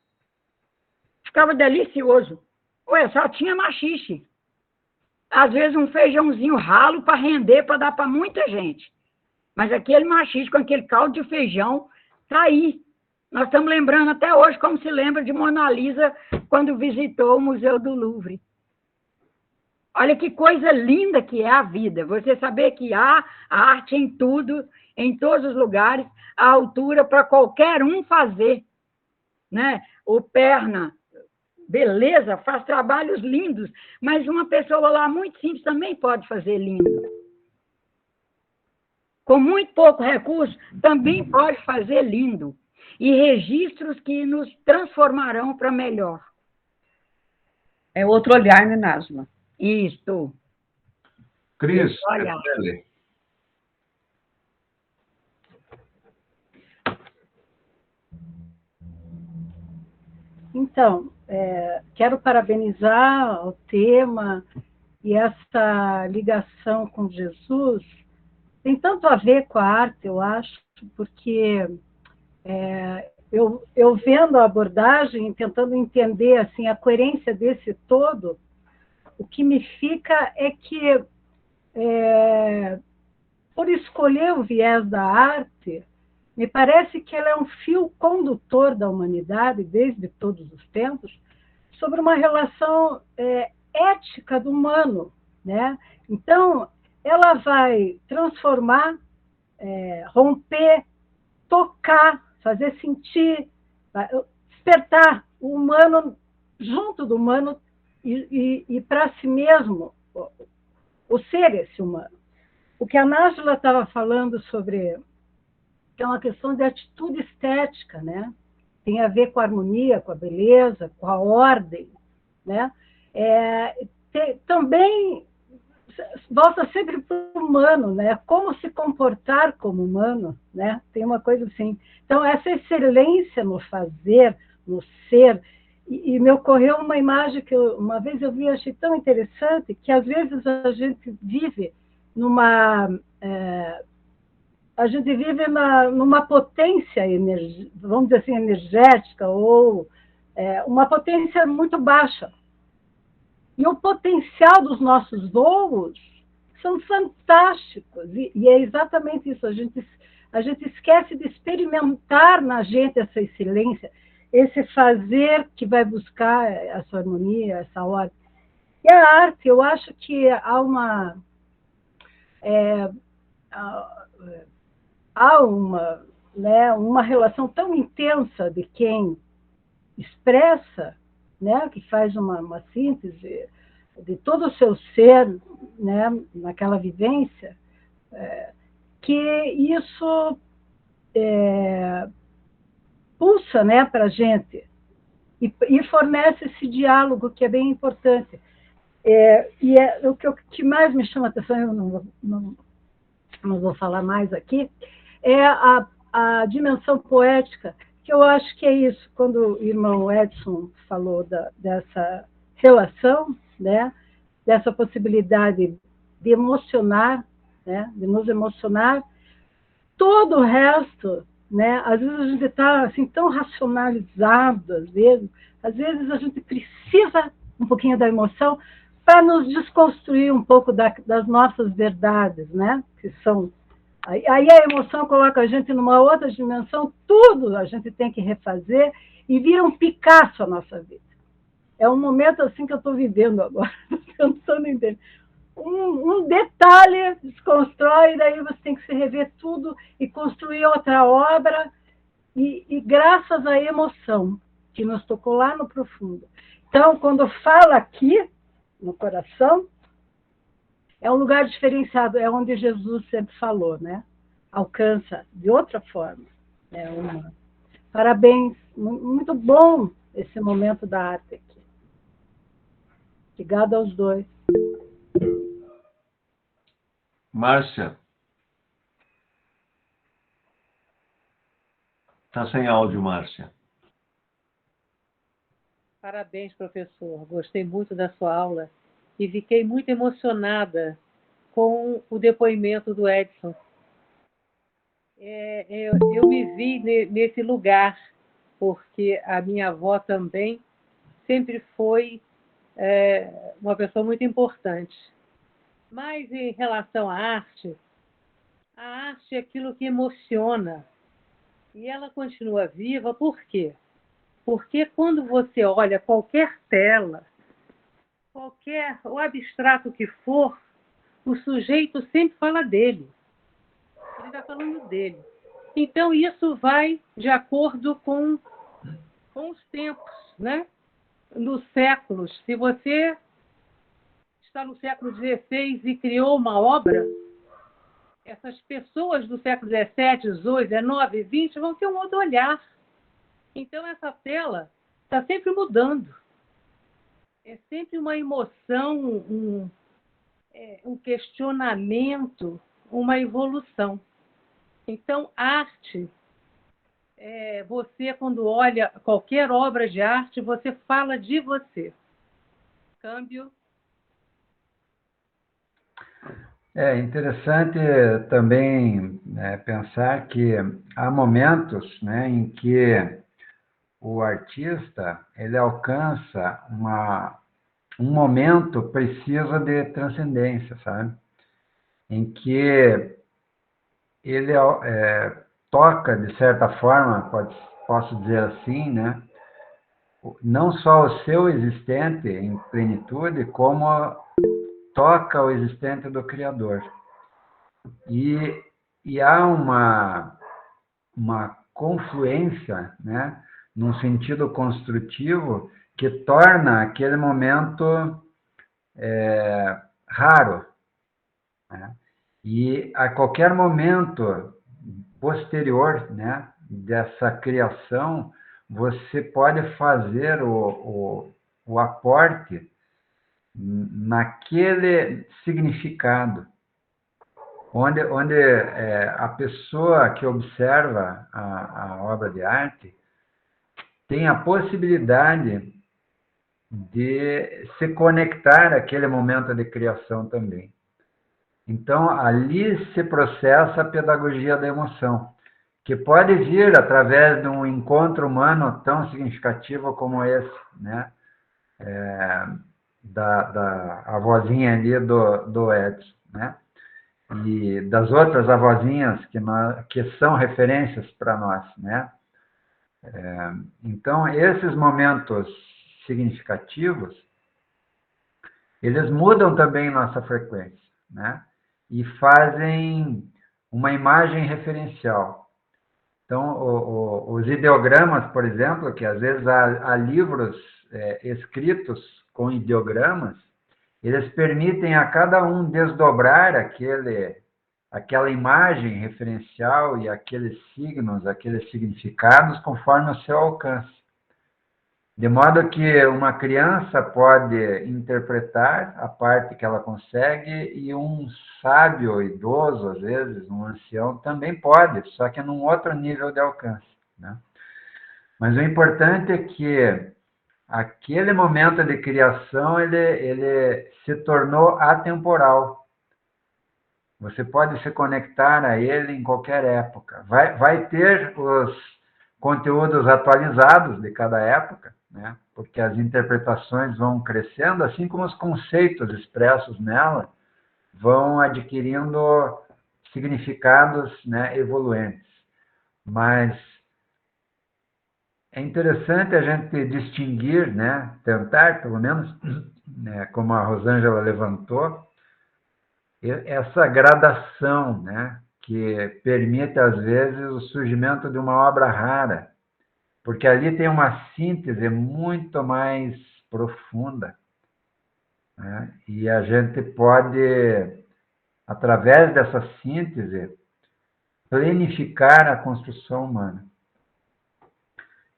ficava delicioso. Ué, só tinha maxixe. Às vezes um feijãozinho ralo para render, para dar para muita gente. Mas aquele maxixe com aquele caldo de feijão, tá aí. Nós estamos lembrando até hoje como se lembra de Mona Lisa quando visitou o Museu do Louvre. Olha que coisa linda que é a vida. Você saber que há a arte em tudo, em todos os lugares, a altura para qualquer um fazer. Né? O Perna, beleza, faz trabalhos lindos, mas uma pessoa lá muito simples também pode fazer lindo. Com muito pouco recurso, também pode fazer lindo. E registros que nos transformarão para melhor. É outro olhar, né, Nájila? Isto. Cris, Olha. Então, quero parabenizar o tema e essa ligação com Jesus. Tem tanto a ver com a arte, eu acho, porque eu vendo a abordagem, tentando entender assim, a coerência desse todo, o que me fica é que, por escolher o viés da arte, me parece que ela é um fio condutor da humanidade, desde todos os tempos, sobre uma relação ética do humano. Né? Então, ela vai transformar, romper, tocar, fazer sentir, despertar o humano junto do humano e para si mesmo, o ser esse humano. O que a Nájila estava falando sobre que é uma questão de atitude estética, né? Tem a ver com a harmonia, com a beleza, com a ordem, né? Também volta sempre para o humano, né? Como se comportar como humano, né? Tem uma coisa assim. Então, essa excelência no fazer, no ser, e me ocorreu uma imagem que uma vez eu vi e achei tão interessante, que às vezes a gente vive numa potência, vamos dizer assim, energética, ou uma potência muito baixa. E o potencial dos nossos voos são fantásticos. E é exatamente isso. A gente esquece de experimentar na gente essa excelência, esse fazer que vai buscar essa harmonia, essa ordem. E a arte, eu acho que há uma relação tão intensa de quem expressa, né, que faz uma síntese de todo o seu ser, né, naquela vivência, que isso pulsa, né, para a gente e fornece esse diálogo que é bem importante. O que mais me chama a atenção, eu não vou falar mais aqui, é a dimensão poética, que eu acho que é isso, quando o irmão Edson falou dessa relação, né, dessa possibilidade de emocionar, né, de nos emocionar, todo o resto, né, às vezes a gente está assim, tão racionalizado, às vezes a gente precisa um pouquinho da emoção para nos desconstruir um pouco das nossas verdades, né, que são... Aí a emoção coloca a gente numa outra dimensão, tudo a gente tem que refazer e vira um Picasso a nossa vida. É um momento assim que eu estou vivendo agora, pensando em entender. Um detalhe desconstrói, e daí você tem que se rever tudo e construir outra obra, e graças à emoção, que nos tocou lá no profundo. Então, quando fala aqui, no coração, é um lugar diferenciado, é onde Jesus sempre falou, né? Alcança de outra forma. Parabéns, muito bom esse momento da arte aqui. Obrigada aos dois. Márcia. Está sem áudio, Márcia. Parabéns, professor. Gostei muito da sua aula e fiquei muito emocionada com o depoimento do Edson. Eu me vi nesse lugar, porque a minha avó também sempre foi uma pessoa muito importante. Mas em relação à arte, a arte é aquilo que emociona. E ela continua viva por quê? Porque quando você olha qualquer tela, o abstrato que for, o sujeito sempre fala dele. Ele está falando dele. Então, isso vai de acordo com os tempos, né? Nos séculos. Se você está no século XVI e criou uma obra, essas pessoas do século XVII, XVIII, XIX, XX vão ter um outro olhar. Então, essa tela está sempre mudando. É sempre uma emoção, um questionamento, uma evolução. Então, arte, você, quando olha qualquer obra de arte, você fala de você. Câmbio. É interessante também pensar que há momentos, né, em que o artista ele alcança um momento preciso de transcendência, sabe? Em que ele toca, de certa forma, posso dizer assim, né? Não só o seu existente em plenitude, como toca o existente do Criador. E há uma confluência, né, num sentido construtivo, que torna aquele momento raro. Né? E a qualquer momento posterior, né, dessa criação, você pode fazer o aporte naquele significado, onde a pessoa que observa a obra de arte tem a possibilidade de se conectar àquele momento de criação também. Então, ali se processa a pedagogia da emoção, que pode vir através de um encontro humano tão significativo como esse, né? Da avózinha ali do Edson, né? E das outras avózinhas que são referências para nós, né? Então, esses momentos significativos, eles mudam também nossa frequência, né? E fazem uma imagem referencial. Então, os ideogramas, por exemplo, que às vezes há livros escritos com ideogramas, eles permitem a cada um desdobrar aquela imagem referencial e aqueles signos, aqueles significados, conforme o seu alcance. De modo que uma criança pode interpretar a parte que ela consegue e um sábio idoso, às vezes, um ancião, também pode, só que num outro nível de alcance, né? Mas o importante é que aquele momento de criação, ele se tornou atemporal. Você pode se conectar a ele em qualquer época. Vai ter os conteúdos atualizados de cada época, né? Porque as interpretações vão crescendo, assim como os conceitos expressos nela vão adquirindo significados, né, evoluentes. Mas é interessante a gente distinguir, né, tentar, pelo menos, né, como a Rosângela levantou, essa gradação, né, que permite, às vezes, o surgimento de uma obra rara, porque ali tem uma síntese muito mais profunda, né, e a gente pode, através dessa síntese, planificar a construção humana.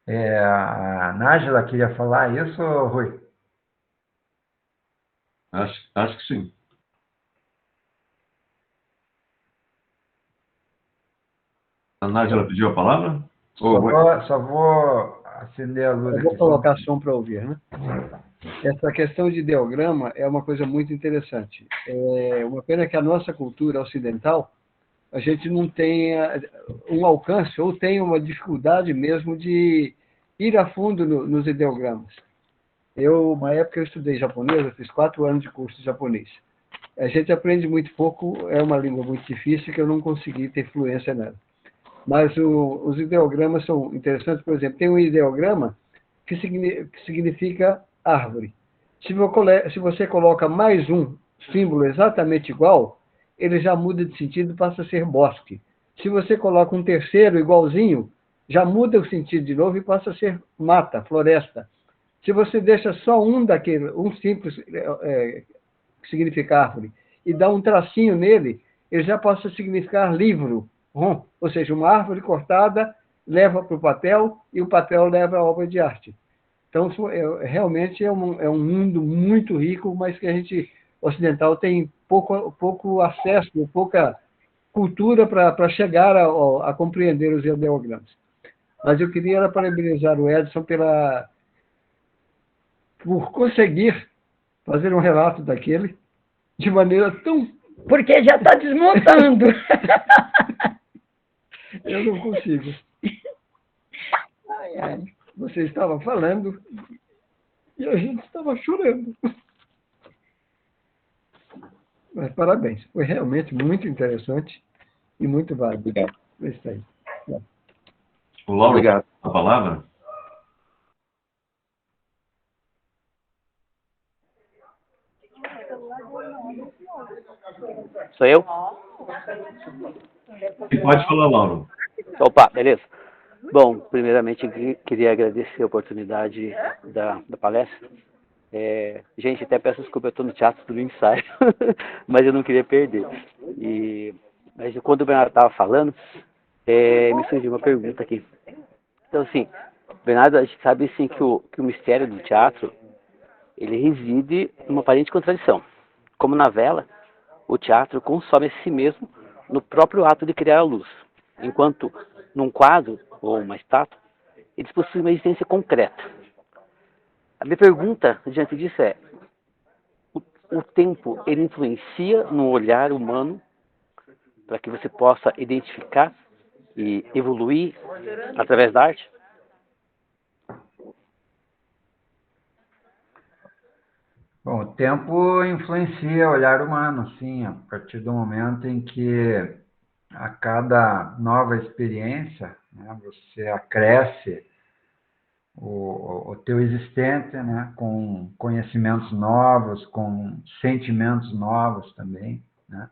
A Nájila queria falar isso, Rui? Acho que sim. A Nádia pediu a palavra? Só vou acender a luz Eu aqui. vou colocar som para ouvir, né? Essa questão de ideograma é uma coisa muito interessante. É uma pena que a nossa cultura ocidental, a gente não tenha um alcance ou tenha uma dificuldade mesmo de ir a fundo nos ideogramas. Uma época, eu estudei japonês, eu fiz 4 anos de curso de japonês. A gente aprende muito pouco, é uma língua muito difícil que eu não consegui ter fluência nela. Mas os ideogramas são interessantes. Por exemplo, tem um ideograma que significa árvore. Se você coloca mais um símbolo exatamente igual, ele já muda de sentido e passa a ser bosque. Se você coloca um terceiro igualzinho, já muda o sentido de novo e passa a ser mata, floresta. Se você deixa só um simples que significa árvore, e dá um tracinho nele, ele já passa a significar livro. Ou seja, uma árvore cortada leva para o papel e o papel leva à obra de arte. Então, realmente é um mundo muito rico, mas que a gente ocidental tem pouco acesso, pouca cultura para chegar a compreender os ideogramas. Mas eu queria parabenizar o Edson por conseguir fazer um relato daquele de maneira tão... Porque já está desmontando. Eu não consigo. Ai, ai. Você estava falando e a gente estava chorando. Mas parabéns, foi realmente muito interessante e muito válido. Obrigado. É isso aí. O Lauro, Obrigado. a palavra? Sou eu? E pode falar, Lauro. Opa, beleza. Bom, primeiramente queria agradecer a oportunidade da palestra. Gente, até peço desculpa, eu estou no teatro do ensaio, mas eu não queria perder. Mas quando o Bernardo estava falando, me surgiu uma pergunta aqui. Então, assim, Bernardo, a gente sabe sim que o mistério do teatro, ele reside numa aparente contradição. Como na vela, o teatro consome a si mesmo no próprio ato de criar a luz, enquanto num quadro ou uma estátua, eles possuem uma existência concreta. A minha pergunta diante disso é: o tempo ele influencia no olhar humano para que você possa identificar e evoluir através da arte? Bom, o tempo influencia o olhar humano, sim, a partir do momento em que a cada nova experiência, né, você acresce o teu existente, né, com conhecimentos novos, com sentimentos novos também, né?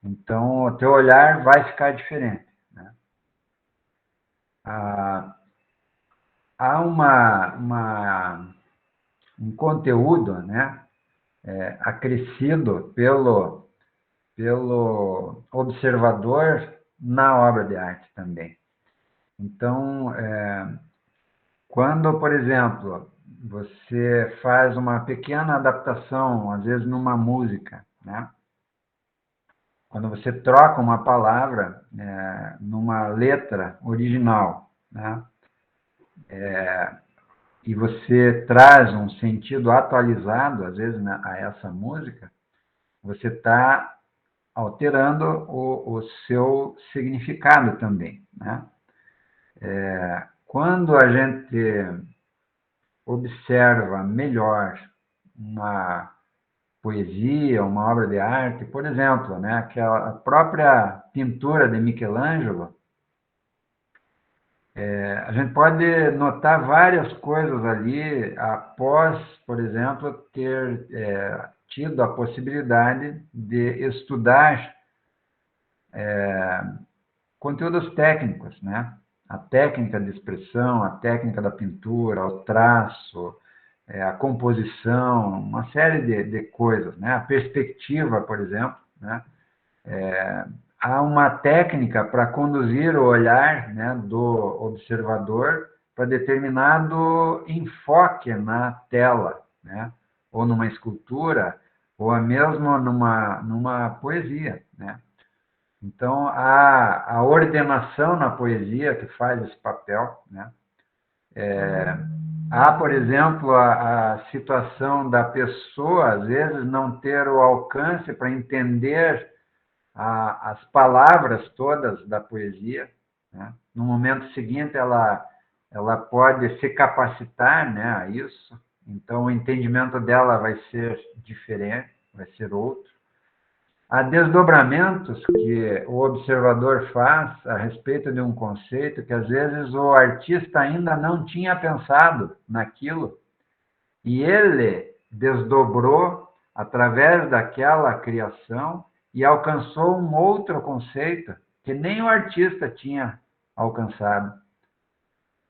Então, o teu olhar vai ficar diferente, né? Há um conteúdo, né, acrescido pelo observador na obra de arte também. Então, quando, por exemplo, você faz uma pequena adaptação, às vezes numa música, né? Quando você troca uma palavra numa letra original, né? E você traz um sentido atualizado, às vezes, né, a essa música, você está alterando o seu significado também, né? Quando a gente observa melhor uma poesia, uma obra de arte, por exemplo, né, aquela própria pintura de Michelangelo, a gente pode notar várias coisas ali após, por exemplo, ter tido a possibilidade de estudar conteúdos técnicos, né? A técnica de expressão, a técnica da pintura, o traço, a composição, uma série de coisas, né? A perspectiva, por exemplo, né? Há uma técnica para conduzir o olhar, né, do observador para determinado enfoque na tela, né? Ou numa escultura, ou mesmo numa poesia, né? Então, a ordenação na poesia que faz esse papel, né? Há, por exemplo, a situação da pessoa, às vezes, não ter o alcance para entender as palavras todas da poesia, né? No momento seguinte, ela pode se capacitar, né, a isso, então o entendimento dela vai ser diferente, vai ser outro. Há desdobramentos que o observador faz a respeito de um conceito que, às vezes, o artista ainda não tinha pensado naquilo, e ele desdobrou através daquela criação e alcançou um outro conceito que nem o artista tinha alcançado.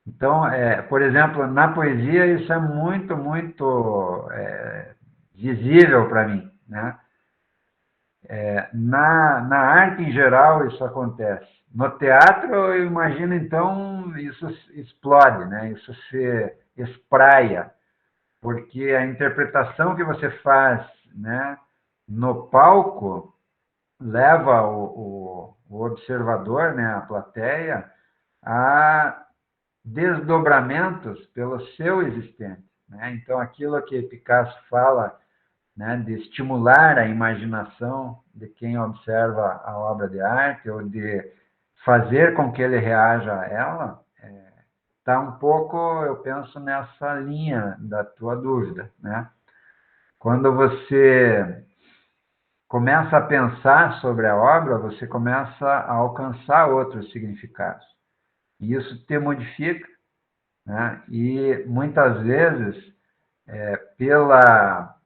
Então, por exemplo, na poesia isso é muito, muito visível para mim, né? Na arte em geral isso acontece. No teatro, eu imagino, então, isso explode, né? Isso se espraia, porque a interpretação que você faz, né, no palco leva o observador, né, a plateia, a desdobramentos pelo seu existente, né? Então, aquilo que Picasso fala, né, de estimular a imaginação de quem observa a obra de arte ou de fazer com que ele reaja a ela, está um pouco, eu penso, nessa linha da tua dúvida, né? Quando você começa a pensar sobre a obra, você começa a alcançar outros significados. E isso te modifica, né? E muitas vezes, pela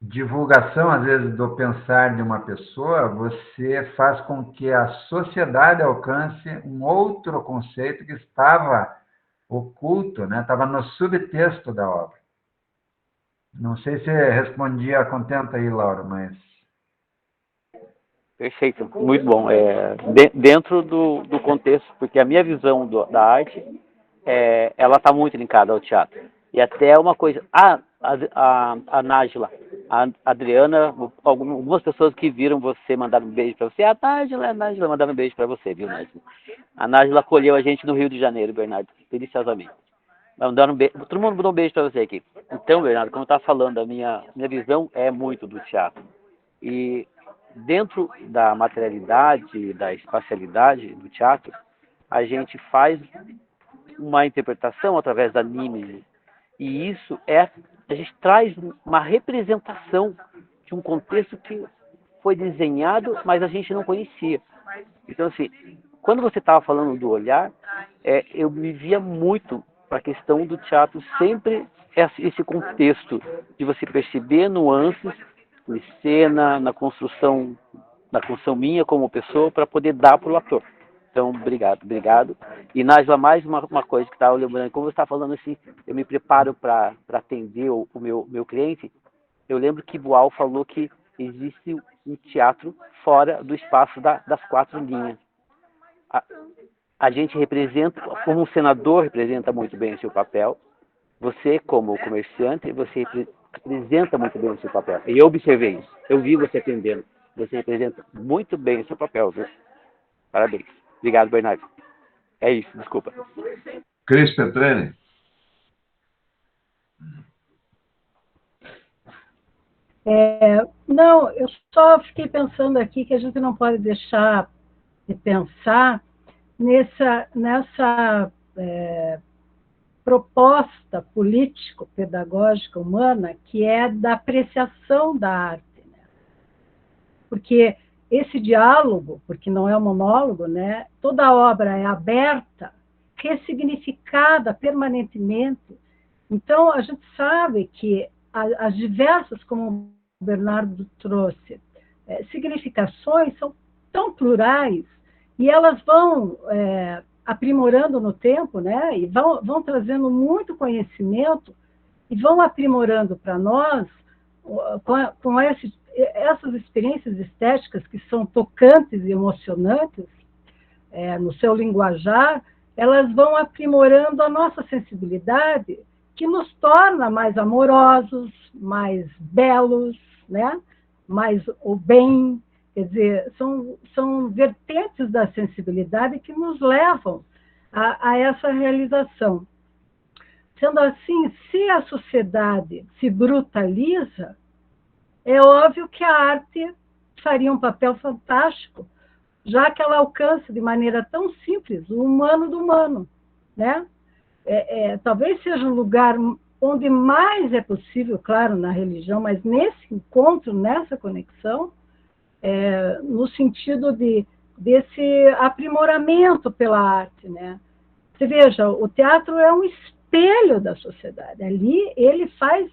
divulgação, às vezes, do pensar de uma pessoa, você faz com que a sociedade alcance um outro conceito que estava oculto, né? Estava no subtexto da obra. Não sei se respondia contenta aí, Laura, mas... Perfeito, muito bom. Dentro do contexto, porque a minha visão da arte, ela está muito linkada ao teatro. E até uma coisa, a Nájila, a Adriana, algumas pessoas que viram você mandar um beijo para você, a Nájila mandava um beijo para você, viu, Nájila? A Nájila acolheu a gente no Rio de Janeiro, Bernardo, deliciosamente. Todo mundo mandou um beijo para você aqui. Então, Bernardo, como eu estava falando, a minha visão é muito do teatro. E dentro da materialidade, da espacialidade do teatro, a gente faz uma interpretação através da mímica. E isso a gente traz uma representação de um contexto que foi desenhado, mas a gente não conhecia. Então, assim, quando você estava falando do olhar, eu me via muito para a questão do teatro, sempre esse contexto de você perceber nuances em cena, na construção minha como pessoa, para poder dar para o ator. Então, obrigado. E, Nájila, mais uma coisa que estava lembrando, como você está falando assim, eu me preparo para atender o meu cliente, eu lembro que Boal falou que existe um teatro fora do espaço das quatro linhas. A gente representa, como um senador representa muito bem o seu papel, você como comerciante, você representa muito bem o seu papel. E eu observei isso, eu vi você atendendo, você representa muito bem o seu papel, viu? Parabéns. Obrigado, Bernardo. É isso, desculpa. Cris Petrelli. Não, eu só fiquei pensando aqui que a gente não pode deixar de pensar nessa proposta político-pedagógica humana que é da apreciação da arte, né? Porque esse diálogo, porque não é um monólogo, né? Toda obra é aberta, ressignificada permanentemente. Então, a gente sabe que as diversas, como o Bernardo trouxe, significações são tão plurais e elas vão aprimorando no tempo, né? E vão trazendo muito conhecimento e vão aprimorando para nós com essas experiências estéticas que são tocantes e emocionantes, no seu linguajar, elas vão aprimorando a nossa sensibilidade, que nos torna mais amorosos, mais belos, né? Mais o bem, quer dizer, são vertentes da sensibilidade que nos levam a essa realização. Sendo assim, se a sociedade se brutaliza, é óbvio que a arte faria um papel fantástico, já que ela alcança de maneira tão simples o humano do humano, né? Talvez seja um lugar onde mais é possível, claro, na religião, mas nesse encontro, nessa conexão, no sentido desse aprimoramento pela arte, né? Você veja, o teatro é um espelho da sociedade. Ali ele faz,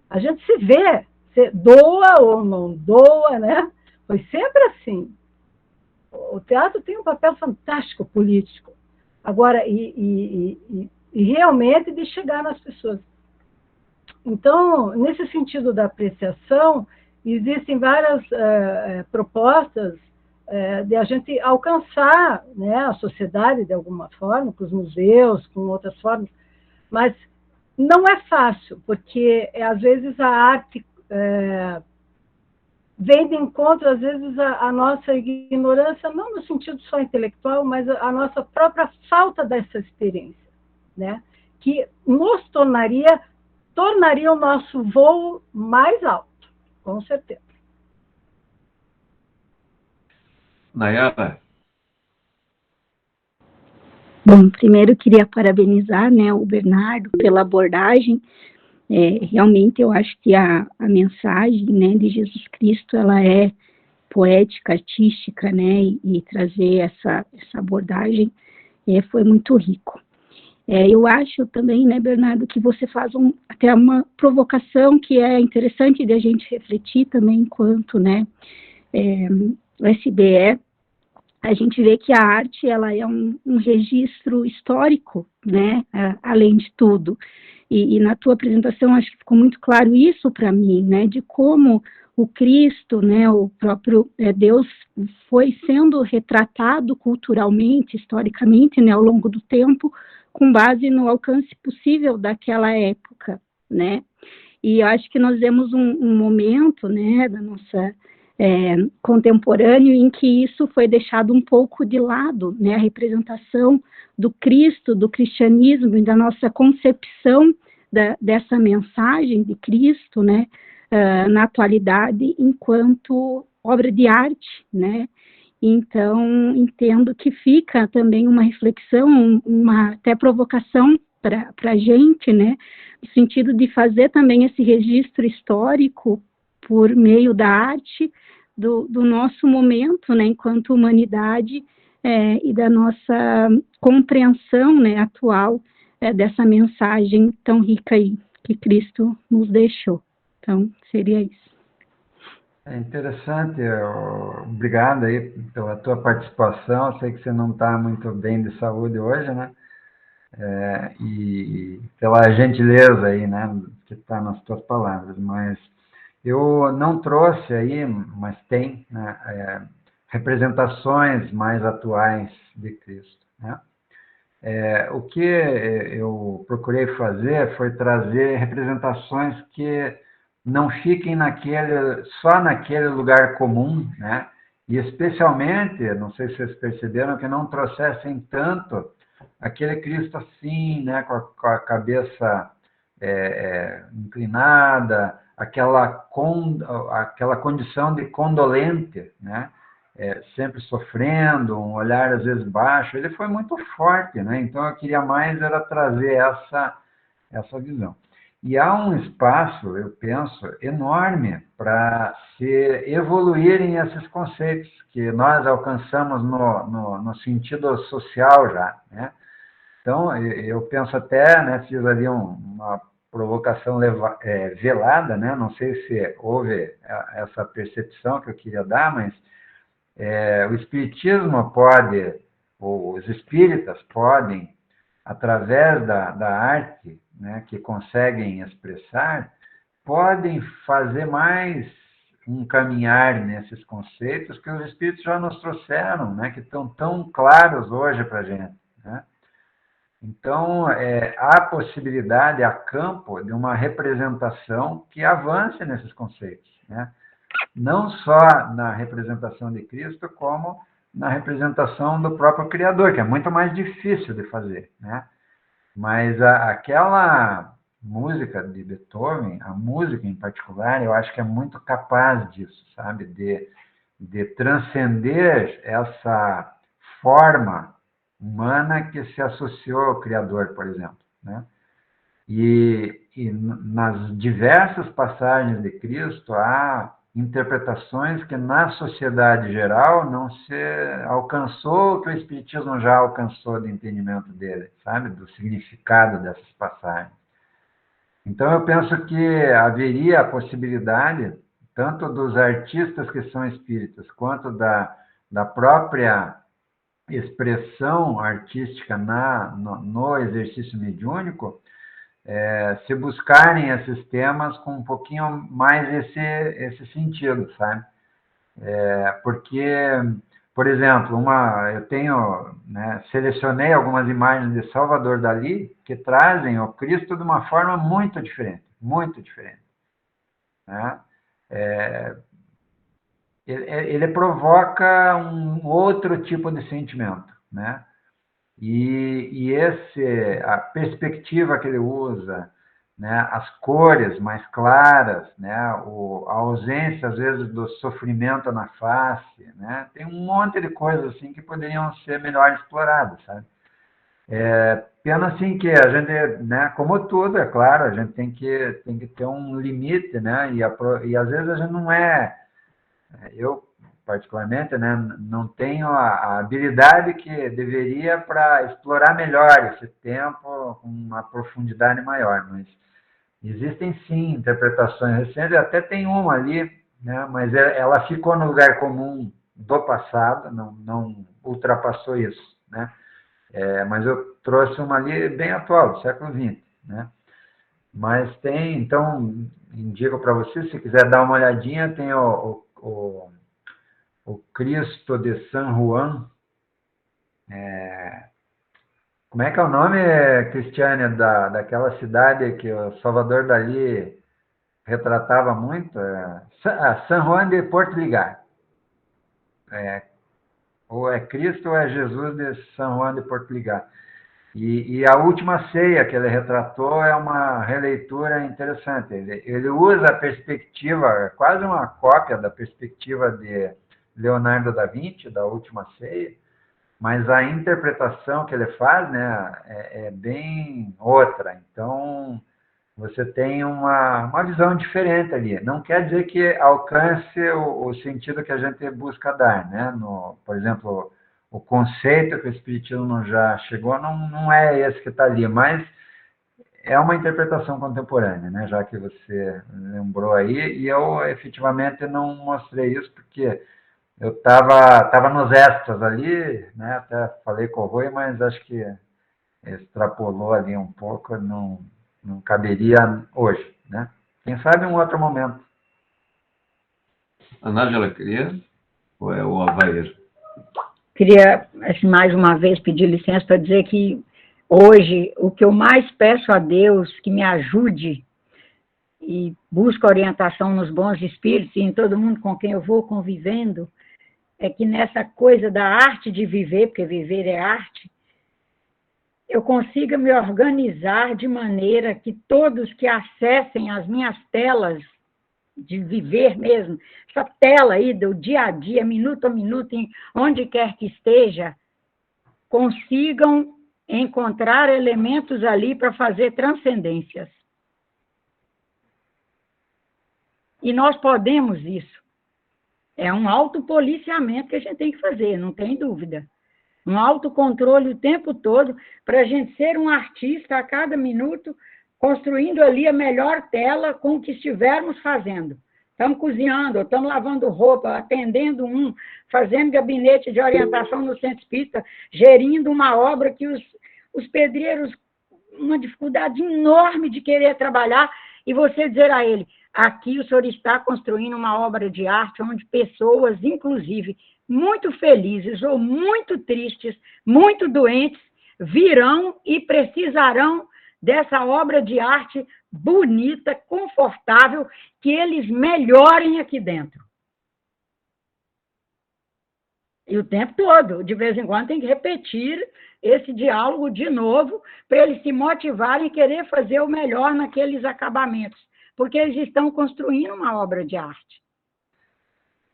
a gente se vê, se doa ou não doa, né? Foi sempre assim. O teatro tem um papel fantástico político. Agora, e realmente de chegar nas pessoas. Então, nesse sentido da apreciação, existem várias propostas de a gente alcançar, né, a sociedade de alguma forma, com os museus, com outras formas, mas não é fácil, porque às vezes a arte vem de encontro, às vezes, a nossa ignorância, não no sentido só intelectual, mas a nossa própria falta dessa experiência, né? Que nos tornaria o nosso voo mais alto, com certeza. Nayara? Bom, primeiro eu queria parabenizar, né, o Bernardo pela abordagem. Realmente eu acho que a mensagem, né, de Jesus Cristo, ela é poética, artística, né, e trazer essa abordagem foi muito rico. Eu acho também, né, Bernardo, que você faz até uma provocação que é interessante de a gente refletir também enquanto, né, o SBE. A gente vê que a arte, ela é um registro histórico, né, além de tudo. E na tua apresentação, acho que ficou muito claro isso para mim, né, de como o Cristo, né, o próprio Deus, foi sendo retratado culturalmente, historicamente, né, ao longo do tempo, com base no alcance possível daquela época, né. E eu acho que nós vemos um momento, né, da nossa contemporâneo em que isso foi deixado um pouco de lado, né, a representação do Cristo, do cristianismo e da nossa concepção dessa mensagem de Cristo, né, na atualidade enquanto obra de arte, né. Então, entendo que fica também uma reflexão, uma até provocação para a gente, né, no sentido de fazer também esse registro histórico por meio da arte do nosso momento, né, enquanto humanidade, e da nossa compreensão, né, atual dessa mensagem tão rica aí que Cristo nos deixou. Então, seria isso. É interessante, obrigado aí pela tua participação. Eu sei que você não está muito bem de saúde hoje, né? E pela gentileza aí, né, que está nas tuas palavras, mas eu não trouxe aí, mas tem, né, representações mais atuais de Cristo, né? O que eu procurei fazer foi trazer representações que não fiquem só naquele lugar comum, né? E especialmente, não sei se vocês perceberam, que não trouxessem tanto aquele Cristo assim, né, com a cabeça inclinada, aquela condição de condolente, né? Sempre sofrendo, um olhar às vezes baixo. Ele foi muito forte, né? Então eu queria mais era trazer essa visão. E há um espaço, eu penso, enorme para se evoluírem esses conceitos que nós alcançamos no sentido social já, né? Então, eu penso até, né, fiz ali uma provocação velada, né? Não sei se houve essa percepção que eu queria dar, mas o espiritismo pode, ou os espíritas podem, através da arte, né, que conseguem expressar, podem fazer mais um caminhar nesses conceitos que os espíritos já nos trouxeram, né, que estão tão claros hoje para a gente, né? Então, há possibilidade, há campo de uma representação que avance nesses conceitos, né? Não só na representação de Cristo, como na representação do próprio Criador, que é muito mais difícil de fazer, né? Mas aquela música de Beethoven, a música em particular, eu acho que é muito capaz disso, sabe? De transcender essa forma humana que se associou ao Criador, por exemplo, né? E nas diversas passagens de Cristo há interpretações que na sociedade geral não se alcançou o que o Espiritismo já alcançou do entendimento dele, sabe? Do significado dessas passagens. Então eu penso que haveria a possibilidade, tanto dos artistas que são espíritas, quanto da própria expressão artística no exercício mediúnico, se buscarem esses temas com um pouquinho mais esse sentido, sabe? Porque, por exemplo, eu tenho, né, selecionei algumas imagens de Salvador Dalí que trazem o Cristo de uma forma muito diferente, né? Ele provoca um outro tipo de sentimento, né? E a perspectiva que ele usa, né, as cores mais claras, né, a ausência, às vezes, do sofrimento na face, né, tem um monte de coisas assim que poderiam ser melhor exploradas, sabe? Pena assim que a gente, né, como tudo, é claro, a gente tem que ter um limite, né, e às vezes a gente não eu particularmente, né, não tenho a habilidade que deveria para explorar melhor esse tempo com uma profundidade maior, mas existem sim interpretações recentes, até tem uma ali, né, mas ela ficou no lugar comum do passado, não ultrapassou isso, né? Mas eu trouxe uma ali bem atual, do século XX, né? Mas tem, então, indico para você, se quiser dar uma olhadinha, tem o Cristo de San Juan. Como é que é o nome, Cristiane, daquela cidade que o Salvador Dalí retratava muito? San Juan de Porto-Ligar. Ou é Cristo ou é Jesus de San Juan de Porto-Ligar. E a última ceia que ele retratou é uma releitura interessante. Ele usa a perspectiva, quase uma cópia da perspectiva de Leonardo da Vinci, da última ceia, mas a interpretação que ele faz, né, é bem outra. Então, você tem uma visão diferente ali. Não quer dizer que alcance o sentido que a gente busca dar, né? Por exemplo, o conceito que o Espiritismo já chegou não é esse que está ali, mas é uma interpretação contemporânea, né? Já que você lembrou aí, e eu efetivamente não mostrei isso porque eu estava nos extras ali, né? Até falei com o Rui, mas acho que extrapolou ali um pouco, não caberia hoje, né? Quem sabe em um outro momento. A Nájila queria? Ou é o Alvair? Queria, assim, mais uma vez, pedir licença para dizer que hoje o que eu mais peço a Deus que me ajude e busco orientação nos bons espíritos e em todo mundo com quem eu vou convivendo, é que nessa coisa da arte de viver, porque viver é arte, eu consiga me organizar de maneira que todos que acessem as minhas telas de viver mesmo, essa tela aí do dia a dia, minuto a minuto, onde quer que esteja, consigam encontrar elementos ali para fazer transcendências. E nós podemos isso. É um autopoliciamento que a gente tem que fazer, não tem dúvida. Um autocontrole o tempo todo para a gente ser um artista a cada minuto, construindo ali a melhor tela com o que estivermos fazendo. Estamos cozinhando, estamos lavando roupa, atendendo fazendo gabinete de orientação no centro espírita, gerindo uma obra que os pedreiros, uma dificuldade enorme de querer trabalhar, e você dizer a ele, aqui o senhor está construindo uma obra de arte onde pessoas, inclusive, muito felizes ou muito tristes, muito doentes, virão e precisarão dessa obra de arte bonita, confortável, que eles melhorem aqui dentro. E o tempo todo, de vez em quando, tem que repetir esse diálogo de novo, para eles se motivarem e querer fazer o melhor naqueles acabamentos, porque eles estão construindo uma obra de arte.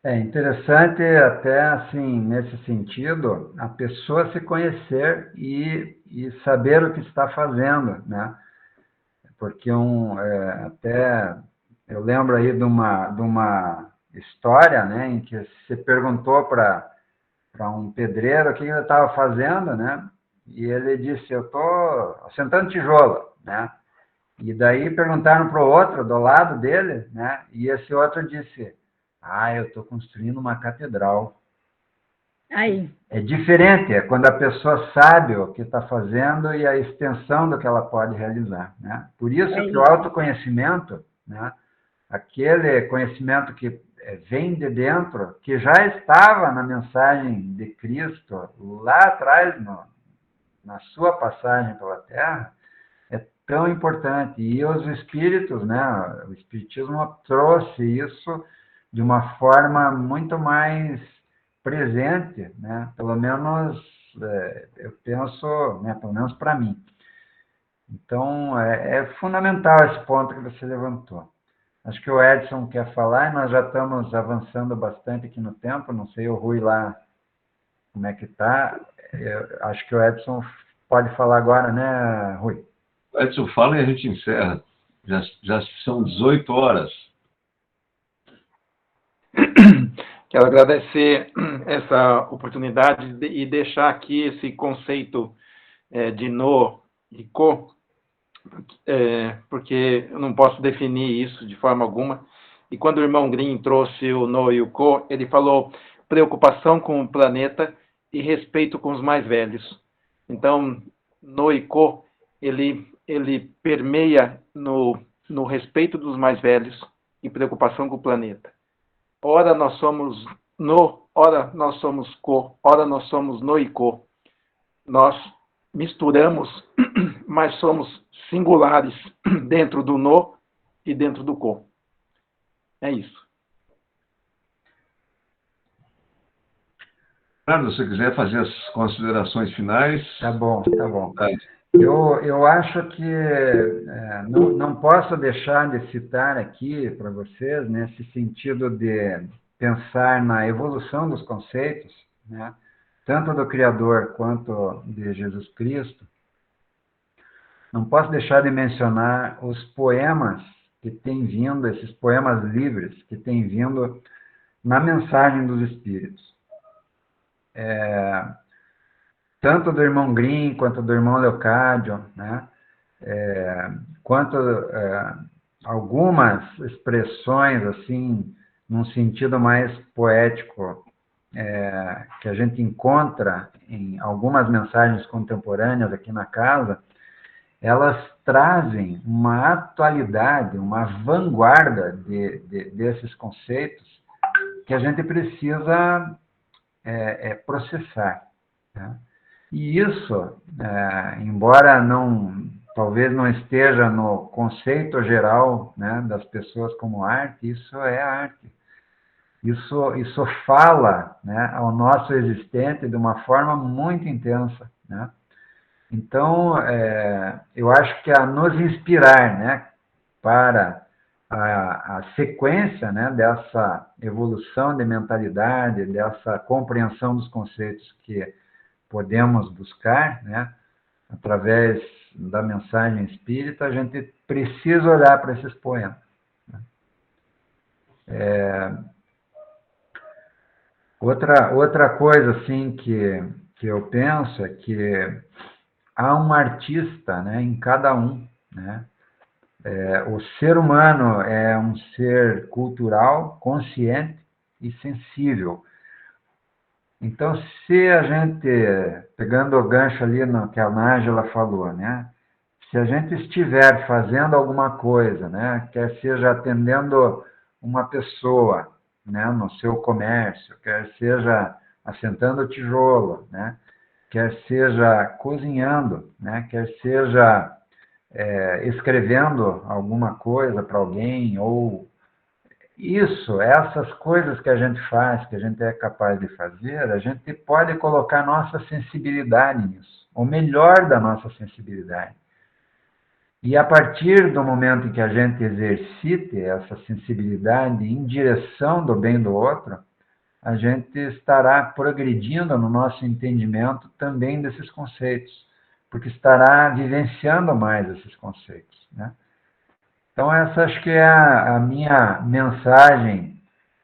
É interessante até, assim, nesse sentido, a pessoa se conhecer e saber o que está fazendo, né? Porque até eu lembro aí de uma história, né, em que se perguntou para um pedreiro o que ele estava fazendo, né? E ele disse, eu estou assentando tijolo, né? E daí perguntaram para o outro, do lado dele, né? E esse outro disse, eu estou construindo uma catedral. Aí. É diferente, é quando a pessoa sabe o que está fazendo e a extensão do que ela pode realizar, né? Por isso que o autoconhecimento, né? Aquele conhecimento que vem de dentro, que já estava na mensagem de Cristo, lá atrás, na sua passagem pela Terra, é tão importante. E os espíritos, né? O espiritismo trouxe isso de uma forma muito mais presente, né? Pelo menos eu penso, né? Pelo menos para mim. Então, é fundamental esse ponto que você levantou. Acho que o Edson quer falar, e nós já estamos avançando bastante aqui no tempo, não sei o Rui lá como é que está. Acho que o Edson pode falar agora, né, Rui? O Edson fala e a gente encerra. Já são 18 horas. Quero agradecer essa oportunidade e deixar aqui esse conceito de no e co, porque eu não posso definir isso de forma alguma. E quando o irmão Green trouxe o no e o co, ele falou preocupação com o planeta e respeito com os mais velhos. Então, no e co, ele permeia no respeito dos mais velhos e preocupação com o planeta. Ora nós somos no, ora nós somos co, ora nós somos no e co. Nós misturamos, mas somos singulares dentro do no e dentro do co. É isso. Bernardo, se você quiser fazer as considerações finais... Tá bom, tá bom. Eu acho que não posso deixar de citar aqui para vocês, nesse sentido de pensar na evolução dos conceitos, né, tanto do Criador quanto de Jesus Cristo. Não posso deixar de mencionar os poemas que têm vindo, esses poemas livres que têm vindo na mensagem dos Espíritos. Tanto do irmão Green, quanto do irmão Leocádio, né? Quanto algumas expressões, assim, num sentido mais poético, que a gente encontra em algumas mensagens contemporâneas aqui na casa, elas trazem uma atualidade, uma vanguarda desses conceitos que a gente precisa processar, né? E isso, embora talvez não esteja no conceito geral, né, das pessoas como arte, isso é arte. Isso fala, né, ao nosso existente de uma forma muito intensa, né? Então, eu acho que a nos inspirar, né, para a sequência, né, dessa evolução de mentalidade, dessa compreensão dos conceitos que podemos buscar, né, através da mensagem espírita, a gente precisa olhar para esses poemas, né? Outra coisa assim que eu penso é que há um artista, né, em cada um, né? O ser humano é um ser cultural, consciente e sensível. Então, se a gente, pegando o gancho ali no que a Nájila falou, né? Se a gente estiver fazendo alguma coisa, né, quer seja atendendo uma pessoa, né, no seu comércio, quer seja assentando tijolo, né, quer seja cozinhando, né? Quer seja escrevendo alguma coisa para alguém, ou essas coisas que a gente faz, que a gente é capaz de fazer, a gente pode colocar nossa sensibilidade nisso, o melhor da nossa sensibilidade. E a partir do momento em que a gente exercite essa sensibilidade em direção do bem do outro, a gente estará progredindo no nosso entendimento também desses conceitos, porque estará vivenciando mais esses conceitos, né? Então, essa acho que é a minha mensagem,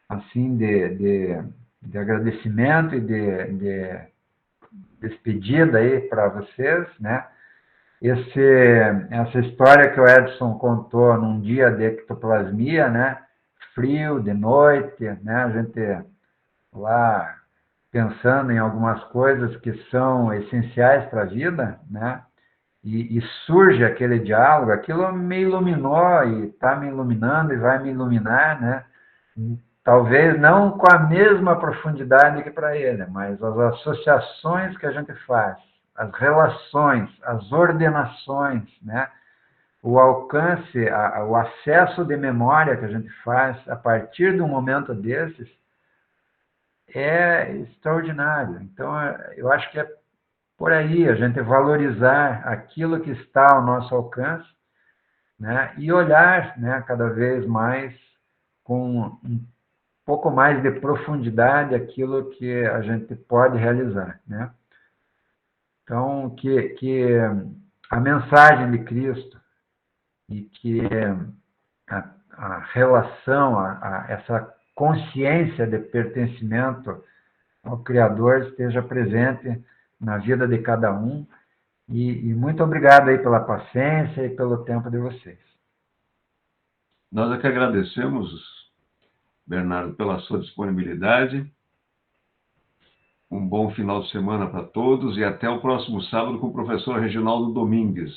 assim, de agradecimento e de despedida aí para vocês, né? Essa história que o Edson contou num dia de ectoplasmia, né? Frio, de noite, né? A gente lá pensando em algumas coisas que são essenciais para a vida, né? E surge aquele diálogo, aquilo me iluminou e está me iluminando e vai me iluminar, né? Talvez não com a mesma profundidade que para ele, mas as associações que a gente faz, as relações, as ordenações, né? O alcance, o acesso de memória que a gente faz a partir de um momento desses é extraordinário. Então, eu acho que é por aí, a gente valorizar aquilo que está ao nosso alcance, né? E olhar, né, cada vez mais com um pouco mais de profundidade aquilo que a gente pode realizar, né? Então, que a mensagem de Cristo e que a relação, essa consciência de pertencimento ao Criador esteja presente na vida de cada um, e muito obrigado aí pela paciência e pelo tempo de vocês. Nós é que agradecemos, Bernardo, pela sua disponibilidade. Um bom final de semana para todos e até o próximo sábado com o professor Reginaldo Domingues.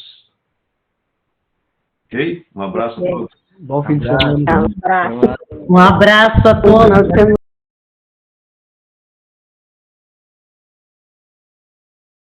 Ok? Um abraço a todos. Bom fim de semana. Um abraço. Um abraço a todos.